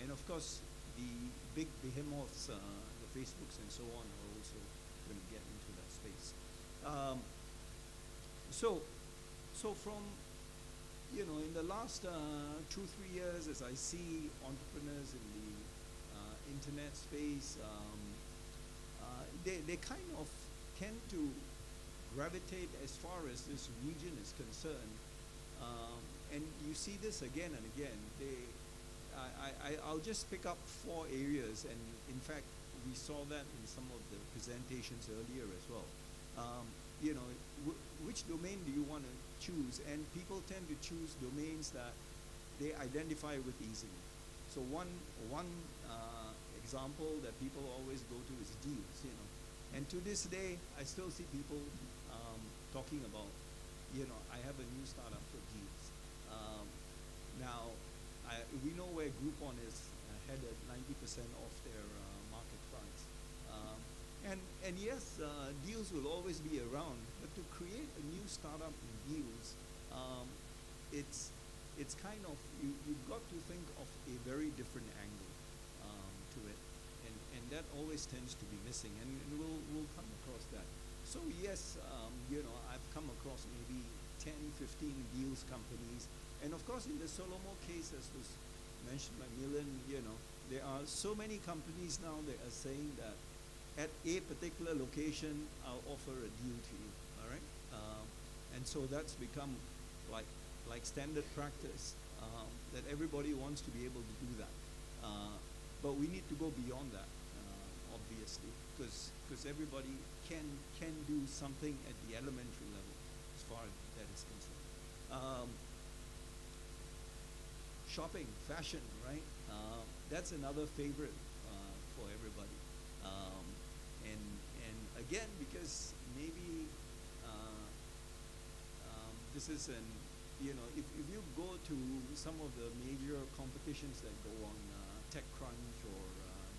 And of course, the big behemoths, the Facebooks and so on, are also going to get into that space. So from, in the last 2-3 years, as I see entrepreneurs in the internet space, they kind of tend to gravitate as far as this region is concerned. And you see this again and again. I'll just pick up 4 areas, and in fact, we saw that in some of the presentations earlier as well. You know, which domain do you want to choose? And people tend to choose domains that they identify with easily. So one example that people always go to is deals, you know. And to this day, I still see people talking about, you know, I have a new startup for deals. Now, we know where Groupon is headed, 90% off their market price. And yes, deals will always be around, but to create a new startup in deals, it's kind of, you've got to think of a very different angle to it. And that always tends to be missing, and we'll come across that. So yes, you know, I've come across maybe 10, 15 deals companies. And of course, in the Solomo case, as was mentioned by Milan, you know, there are so many companies now that are saying that at a particular location, I'll offer a deal to you, all right? And so that's become like standard practice, that everybody wants to be able to do that. But we need to go beyond that, obviously, because everybody can do something at the elementary level as far as that is concerned. Shopping, fashion, right? That's another favorite for everybody. And again, because maybe this is an, you know, if you go to some of the major competitions that go on, TechCrunch or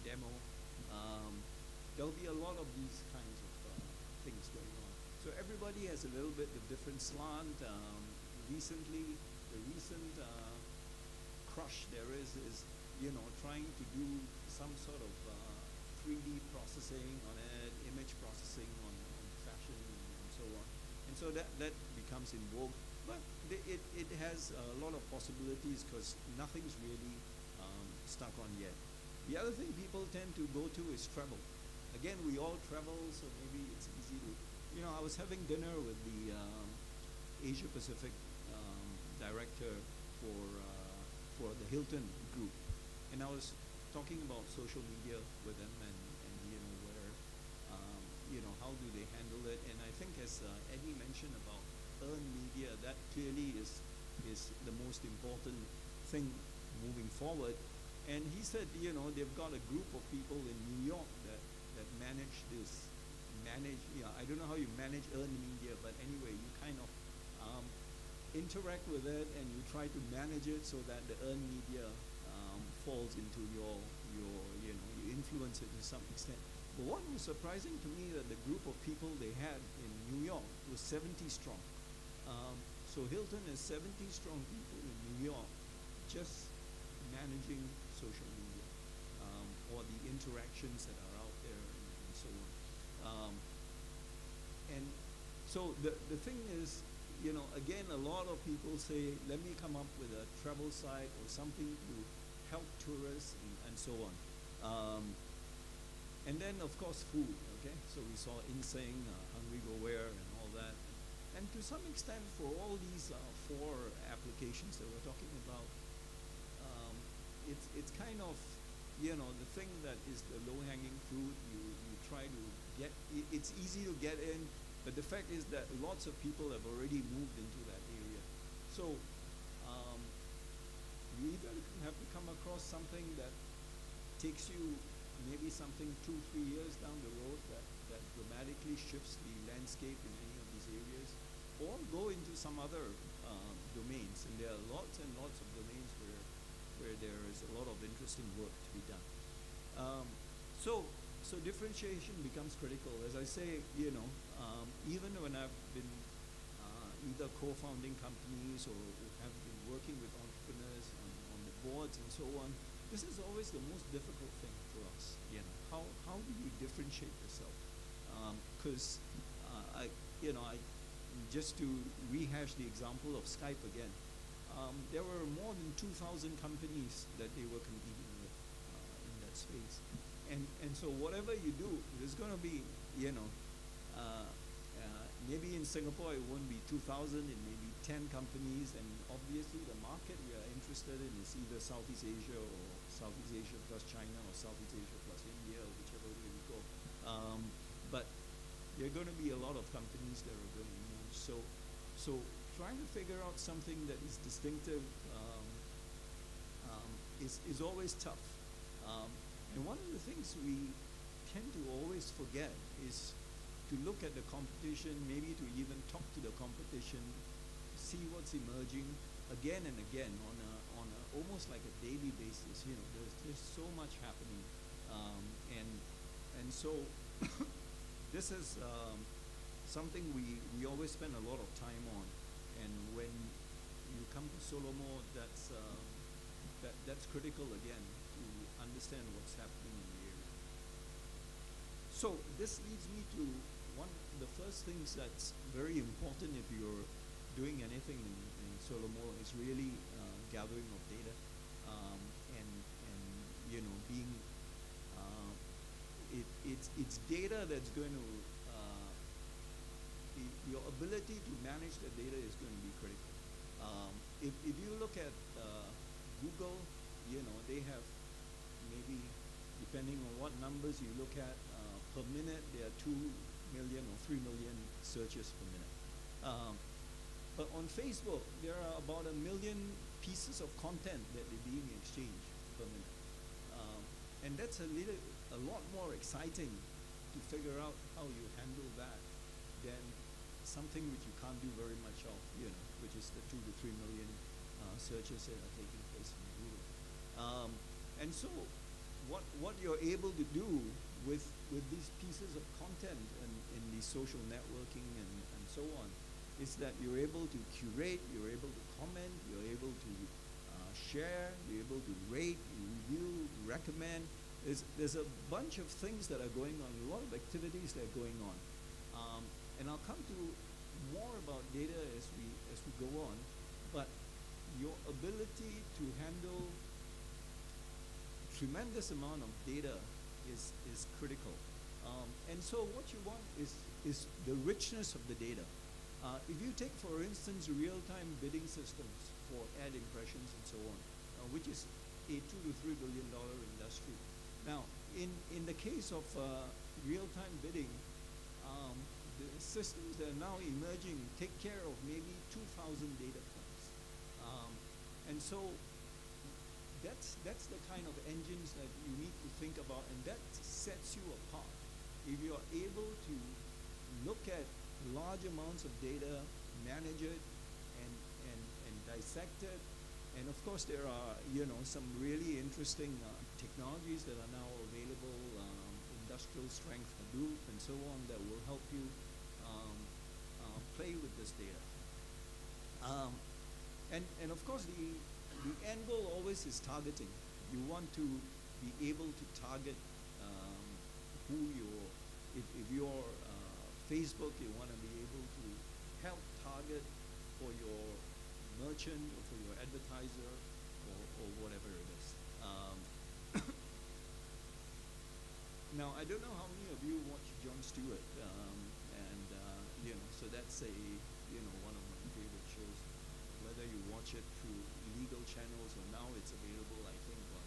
Demo, there'll be a lot of these kinds of things going on. So everybody has a little bit of different slant. Recently, the recent crush there is, you know, trying to do some sort of 3D processing on it, image processing on fashion and so on. And so that becomes in vogue. But it has a lot of possibilities because nothing's really stuck on yet. The other thing people tend to go to is travel. Again, we all travel, so maybe it's easy to, you know, I was having dinner with the Asia Pacific director for the Hilton group, and I was talking about social media with them and you know, where you know, how do they handle it. And I think as Eddie mentioned about earned media, that clearly is the most important thing moving forward. And he said, you know, they've got a group of people in New York that manage this, yeah, I don't know how you manage earned media, but anyway, you kind of interact with it and you try to manage it so that the earned media falls into your, you know, you influence it to some extent. But what was surprising to me that the group of people they had in New York was 70 strong. So Hilton is 70 strong people in New York just managing social media, or the interactions that are out there and so on. And so the thing is, you know, again, a lot of people say, let me come up with a travel site or something to help tourists and so on. And then, of course, food, okay? So we saw Insing, Hungry Go Where, and all that. And to some extent, for all these 4 applications that we're talking about, it's kind of, you know, the thing that is the low-hanging fruit. You try to get, it's easy to get in, but the fact is that lots of people have already moved into that area. So you either have to come across something that takes you maybe something 2-3 years down the road that dramatically shifts the landscape in any of these areas, or go into some other domains. And there are lots and lots of domains where there is a lot of interesting work to be done. So differentiation becomes critical. As I say, you know, even when I've been either co-founding companies or have been working with entrepreneurs on the boards and so on, this is always the most difficult thing for us. You know, how do you differentiate yourself? Because just to rehash the example of Skype again, there were more than 2,000 companies that they were competing with in that space. and so whatever you do, there's going to be, you know, maybe in Singapore it won't be 2,000, it may be 10 companies, and obviously the market we are interested in is either Southeast Asia or Southeast Asia plus China or Southeast Asia plus India, or whichever way we go. But there are going to be a lot of companies that are going to emerge. So trying to figure out something that is distinctive is always tough. And one of the things we tend to always forget is to look at the competition, maybe to even talk to the competition, see what's emerging again and again on a almost like a daily basis. You know, there's so much happening, and so this is something we always spend a lot of time on. And when you come to Solomo, that's critical again to understand what's happening in the area. So this leads me to the first things that's very important if you're doing anything in Solomo is really gathering of data, and you know, being it's data that's going to your ability to manage the data is going to be critical. If you look at Google, you know, they have maybe, depending on what numbers you look at, per minute there are 2 million or 3 million searches per minute. But on Facebook, there are about 1 million pieces of content that are being exchanged per minute. And that's a lot more exciting to figure out how you handle that than something which you can't do very much of, you know, which is the 2 to 3 million searches that are taking place in Google. And so what you're able to do with these pieces of content and in the social networking and so on is that you're able to curate, you're able to comment, you're able to share, you're able to rate, review, recommend. There's a bunch of things that are going on, a lot of activities that are going on. And I'll come to more about data as we go on, but your ability to handle tremendous amount of data is critical. And so what you want is the richness of the data. If you take, for instance, real-time bidding systems for ad impressions and so on, which is a $2 to $3 billion industry. Now, in the case of real-time bidding, the systems that are now emerging take care of maybe 2,000 data points. And so that's the kind of engines that you need to think about, and that sets you apart. If you're able to look at large amounts of data, manage it, and dissect it, and of course there are, you know, some really interesting technologies that are now available, industrial strength Hadoop and so on, that will help you play with this data. And of course the end goal always is targeting. You want to be able to target who if you're Facebook, you want to be able to help target for your merchant or for your advertiser or whatever it is. Now, I don't know how many of you watch Jon Stewart, and you know, so that's one of my favorite shows. Whether you watch it through legal channels or now it's available, I think on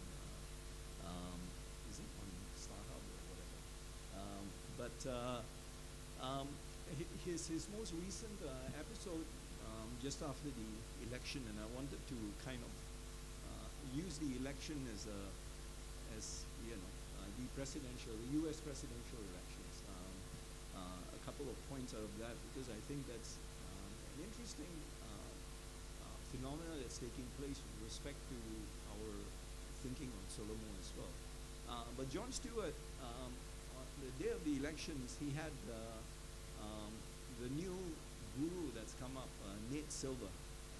is it on StarHub or whatever. His most recent episode just after the election, and I wanted to kind of use the election as the U.S. presidential elections. A couple of points out of that, because I think that's an interesting phenomena that's taking place with respect to our thinking on Solomo as well. But Jon Stewart, on the day of the elections, he had the new guru that's come up, Nate Silver,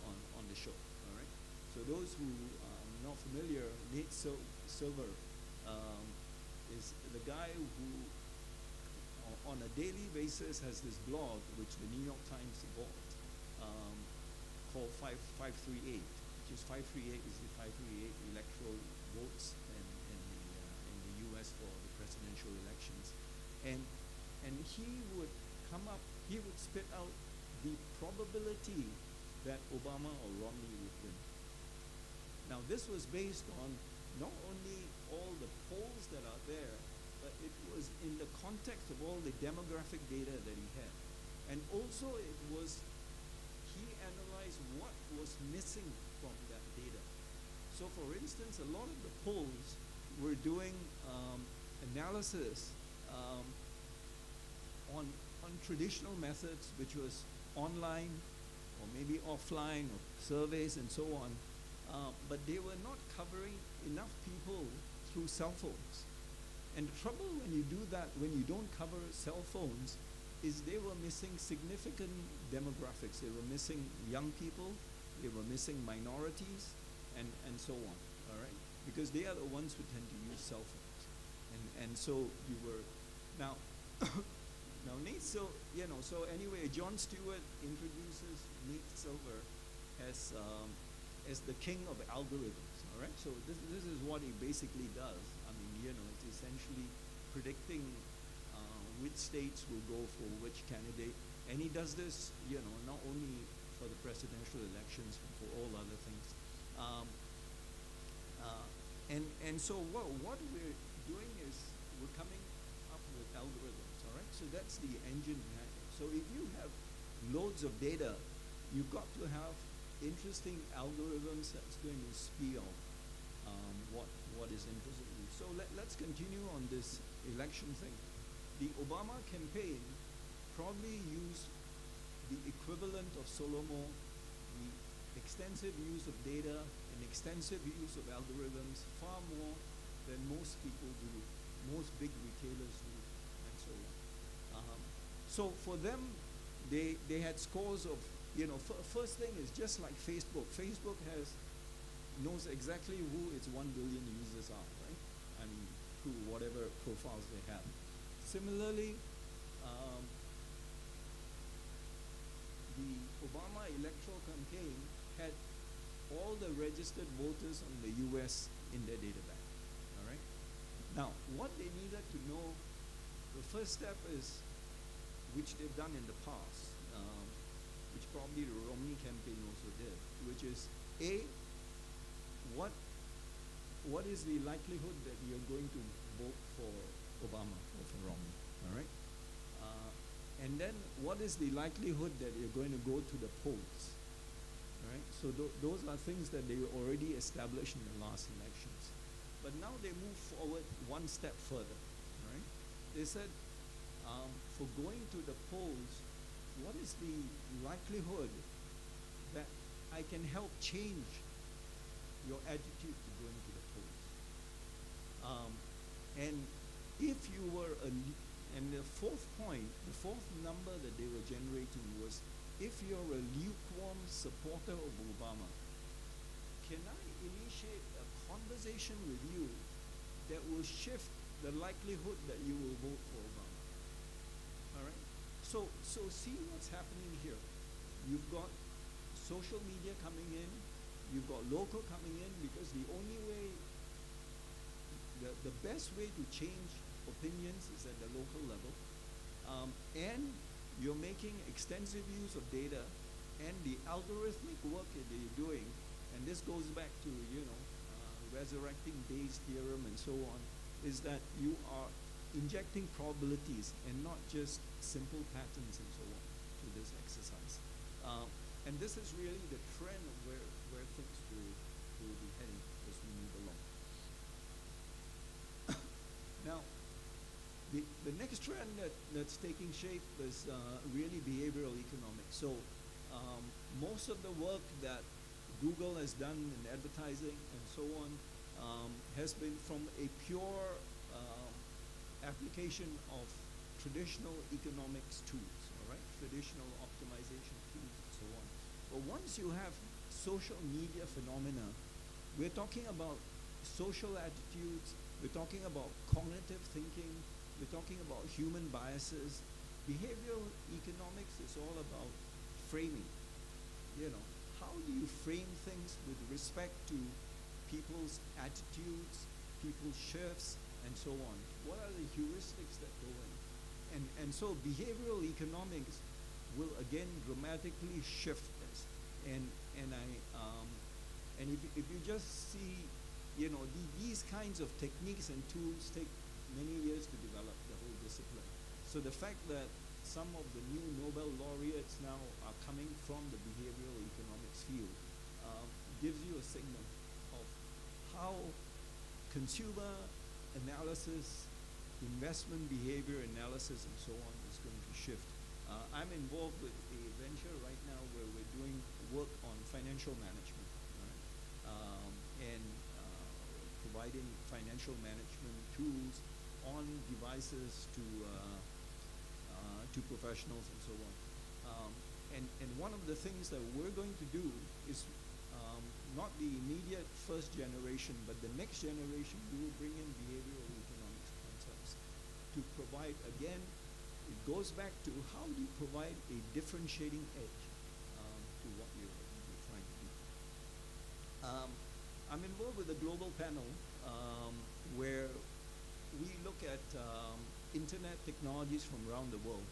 on the show. All right. So those who are not familiar, Nate Silver is the guy who, on a daily basis, has this blog which the New York Times bought, called 538, which is 538 is the 538 electoral votes in the U.S. for the he would come up, he would spit out the probability that Obama or Romney would win. Now, this was based on not only all the polls that are there, but it was in the context of all the demographic data that he had. And also he analyzed what was missing from that data. So for instance, a lot of the polls were doing analysis on traditional methods, which was online or maybe offline or surveys and so on, but they were not covering enough people through cell phones. And the trouble when you do that, when you don't cover cell phones, is they were missing significant demographics. They were missing young people, they were missing minorities, and so on, all right? Because they are the ones who tend to use cell phones. And so you were, now, now Nate, so anyway, Jon Stewart introduces Nate Silver as the king of algorithms, all right? So this is what he basically does. I mean, it's essentially predicting which states will go for which candidate. And he does this, not only for the presidential elections, but for all other things. And so what we're doing is we're coming up with algorithms, all right? So that's the engine behind it. So if you have loads of data, you've got to have interesting algorithms that's going to spiel what is interesting to you. So let's continue on this election thing. The Obama campaign probably used the equivalent of Solomo, the extensive use of data and extensive use of algorithms, far more than most people do, most big retailers do, and so on. So for them, they had scores of, first thing is just like Facebook. Facebook knows exactly who its 1 billion users are, right? I mean, through whatever profiles they have. Similarly, the Obama electoral campaign had all the registered voters in the US in their data bank, all right? Now, what they needed to know, the first step is, which they've done in the past, which probably the Romney campaign also did, which is, A, what is the likelihood that you're going to vote for Obama or for Romney, all right? And then what is the likelihood that you're going to go to the polls, all right? So those are things that they already established in the last elections. But now they move forward one step further, all right? They said, for going to the polls, what is the likelihood that I can help change your attitude to going to the polls? And if you were and the fourth point, the fourth number that they were generating was, if you're a lukewarm supporter of Obama, can I initiate a conversation with you that will shift the likelihood that you will vote for Obama? All right? So see what's happening here. You've got social media coming in, you've got local coming in, because the only way, the best way to change opinions is at the local level, and you're making extensive use of data and the algorithmic work that you're doing, and this goes back to resurrecting Bayes' theorem and so on, is that you are injecting probabilities and not just simple patterns and so on to this exercise. And this is really the trend of where things will be heading as we move along. Now, the next trend that's taking shape is really behavioral economics. So most of the work that Google has done in advertising and so on has been from a pure application of traditional economics tools, all right? Traditional optimization tools and so on. But once you have social media phenomena, we're talking about social attitudes, we're talking about cognitive thinking, we're talking about human biases. Behavioral economics is all about framing. How do you frame things with respect to people's attitudes, people's shifts, and so on? What are the heuristics that go in? and so behavioral economics will again dramatically shift this. And if you just see, these kinds of techniques and tools take many years to develop the whole discipline. So the fact that some of the new Nobel laureates now are coming from the behavioral economics field gives you a signal of how consumer analysis, investment behavior analysis, and so on is going to shift. I'm involved with a venture right now where we're doing work on financial management, right? And providing financial management tools on devices to professionals and so on. And one of the things that we're going to do is not the immediate first generation, but the next generation, we will bring in behavioral economics concepts to provide, again, it goes back to how do you provide a differentiating edge to what you're trying to do. I'm involved with a global panel where we look at internet technologies from around the world.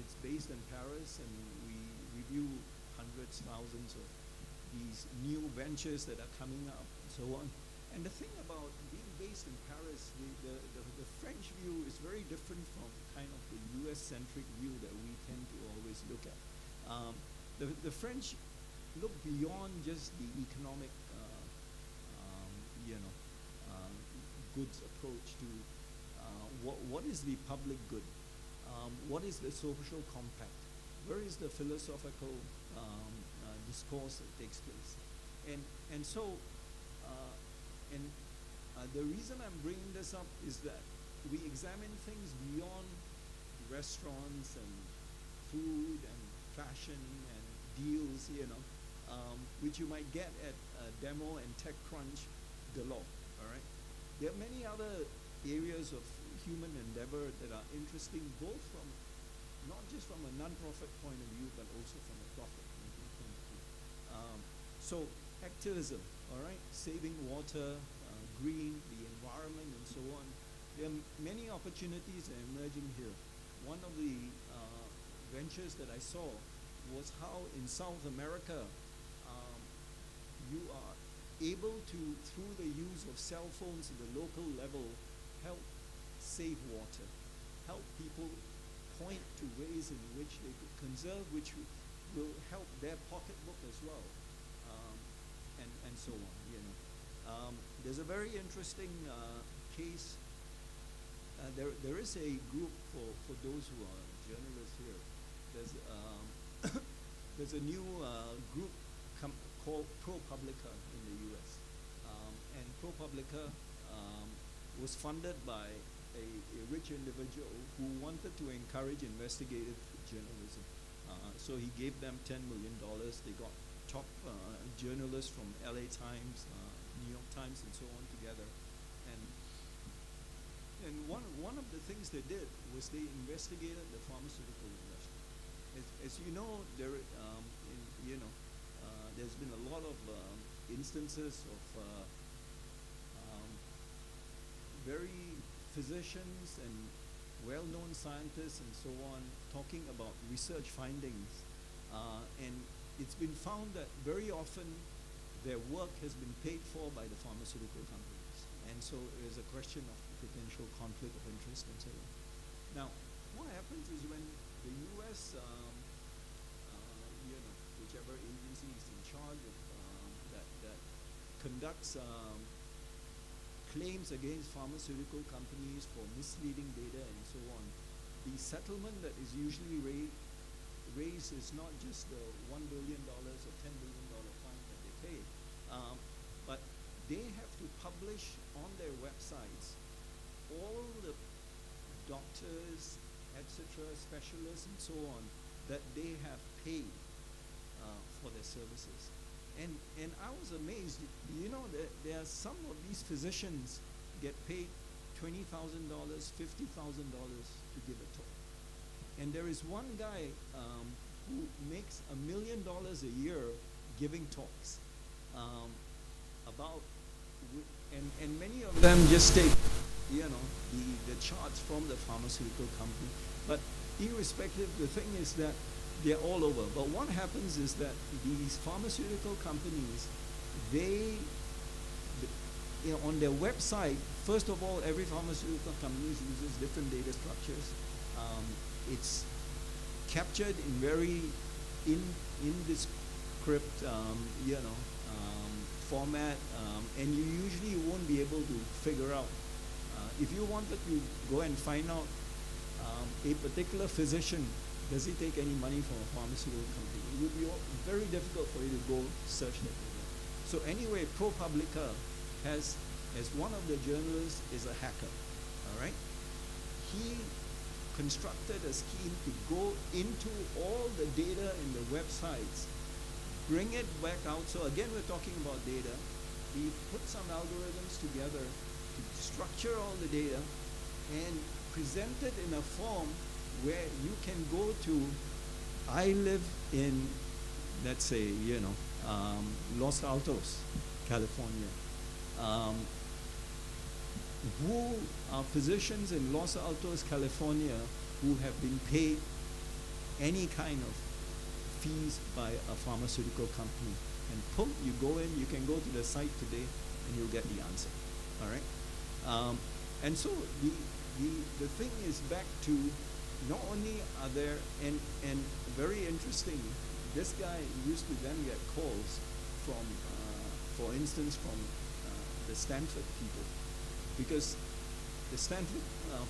It's based in Paris, and we review hundreds, thousands of these new ventures that are coming up and so on. And the thing about being based in Paris, the French view is very different from kind of the US-centric view that we tend to always look at. The French look beyond just the economic, goods approach to what is the public good, what is the social compact, where is the philosophical discourse that takes place, and so the reason I'm bringing this up is that we examine things beyond restaurants and food and fashion and deals, which you might get at Demo and TechCrunch galore. All right, there are many other areas of human endeavor that are interesting, both from not just from a non-profit point of view, but also from a profit point of view. So activism, all right, saving water, green, the environment, and so on. There are many opportunities that are emerging here. One of the ventures that I saw was how in South America you are able to, through the use of cell phones at the local level, help save water, help people point to ways in which they could conserve, which will help their pocketbook as well, and so on. There's a very interesting case. There is a group for those who are journalists here. There's a new group called ProPublica in the U.S. And ProPublica was funded by a rich individual who wanted to encourage investigative journalism. So he gave them $10 million. They got top journalists from LA Times, New York Times, and so on together. And one of the things they did was they investigated the pharmaceutical industry. As you know, there's been a lot of instances of very physicians and well-known scientists and so on talking about research findings, and it's been found that very often their work has been paid for by the pharmaceutical companies, and so there's a question of potential conflict of interest and so on. Now, what happens is when the U.S. Whichever agency is in charge of that conducts claims against pharmaceutical companies for misleading data and so on, the settlement that is usually raised is not just the $1 billion or $10 billion fine that they pay, but they have to publish on their websites all the doctors, etc., specialists, and so on that they have paid for their services. And I was amazed. There are some of these physicians get paid $20,000, $50,000 to give a talk. And there is one guy who makes $1 million a year giving talks about, and many of them just take, the charts from from the pharmaceutical company. But irrespective, the thing is that they're all over. But what happens is that these pharmaceutical companies, they, on their website, first of all, every pharmaceutical company uses different data structures. It's captured in very indescript, format, and you usually won't be able to figure out. If you wanted to go and find out a particular physician, does he take any money from a pharmaceutical company? It would be very difficult for you to go search that data. So anyway, ProPublica has, as one of the journalists, is a hacker, all right? He constructed a scheme to go into all the data in the websites, bring it back out. So again, we're talking about data. We put some algorithms together to structure all the data and present it in a form where you can go to, I live in, let's say, Los Altos, California. Who are physicians in Los Altos, California, who have been paid any kind of fees by a pharmaceutical company? And boom, you go in, you can go to the site today, and you'll get the answer. All right. And so the thing is back to, not only are there, and very interesting, this guy used to then get calls from, for instance, from the Stanford people, because the Stanford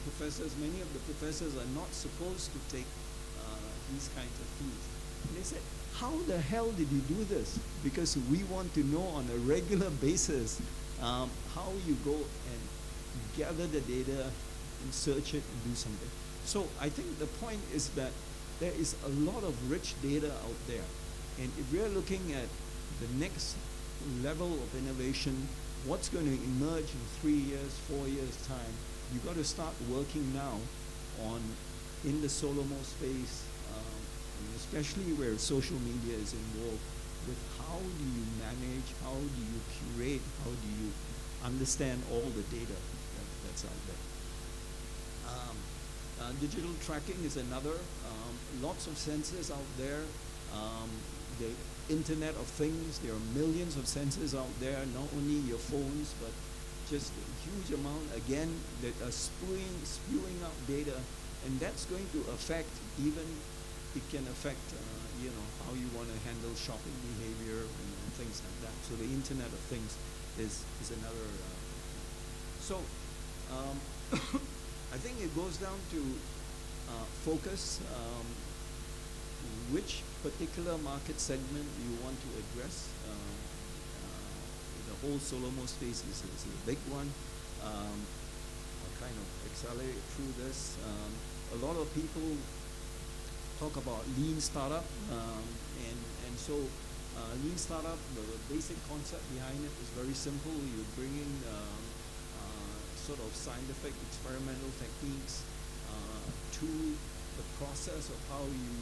professors, many of the professors are not supposed to take these kinds of fees. And they said, how the hell did you do this? Because we want to know on a regular basis how you go and gather the data and search it and do something. So I think the point is that there is a lot of rich data out there. And if we're looking at the next level of innovation, what's going to emerge in 3 years, 4 years' time, you've got to start working now on, in the solomo space, and especially where social media is involved, with how do you manage, how do you curate, how do you understand all the data that's out there. Digital tracking is another. Lots of sensors out there. The Internet of Things, there are millions of sensors out there, not only your phones, but just a huge amount, again, that are spewing out data, and that's going to affect, even, it can affect, how you want to handle shopping behavior and things like that. So the Internet of Things is another. I think it goes down to focus, which particular market segment you want to address. The whole solomo space is a big one. I'll kind of accelerate through this. A lot of people talk about lean startup, and so lean startup, the basic concept behind it is very simple. You're bringing sort of scientific experimental techniques to the process of how you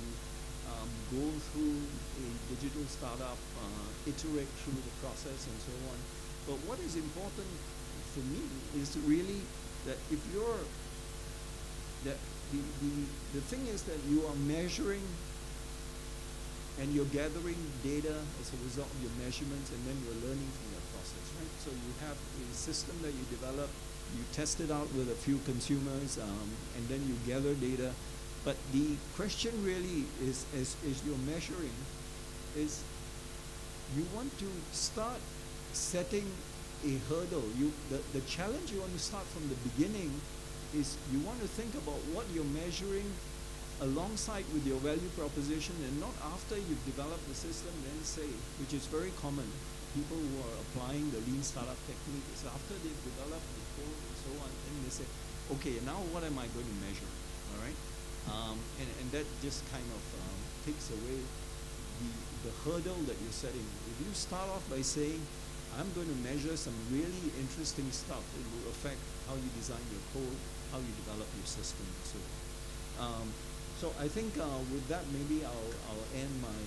go through a digital startup, iterate through the process and so on. But what is important for me is really that if you're, that the thing is that you are measuring and you're gathering data as a result of your measurements, and then you're learning from that process, right? So you have a system that you develop, you test it out with a few consumers, and then you gather data. But the question really is, as you're measuring, is you want to start setting a hurdle. The challenge you want to start from the beginning is you want to think about what you're measuring alongside with your value proposition, and not after you've developed the system, then say, which is very common. People who are applying the lean startup technique is after they've developed the code and so on, then they say, okay, now what am I going to measure, all right? And that just kind of takes away the hurdle that you're setting. If you start off by saying, I'm going to measure some really interesting stuff, it will affect how you design your code, how you develop your system, and so on. So I think with that, maybe I'll end my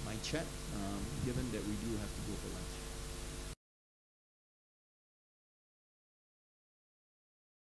my chat, given that we do have to go for lunch.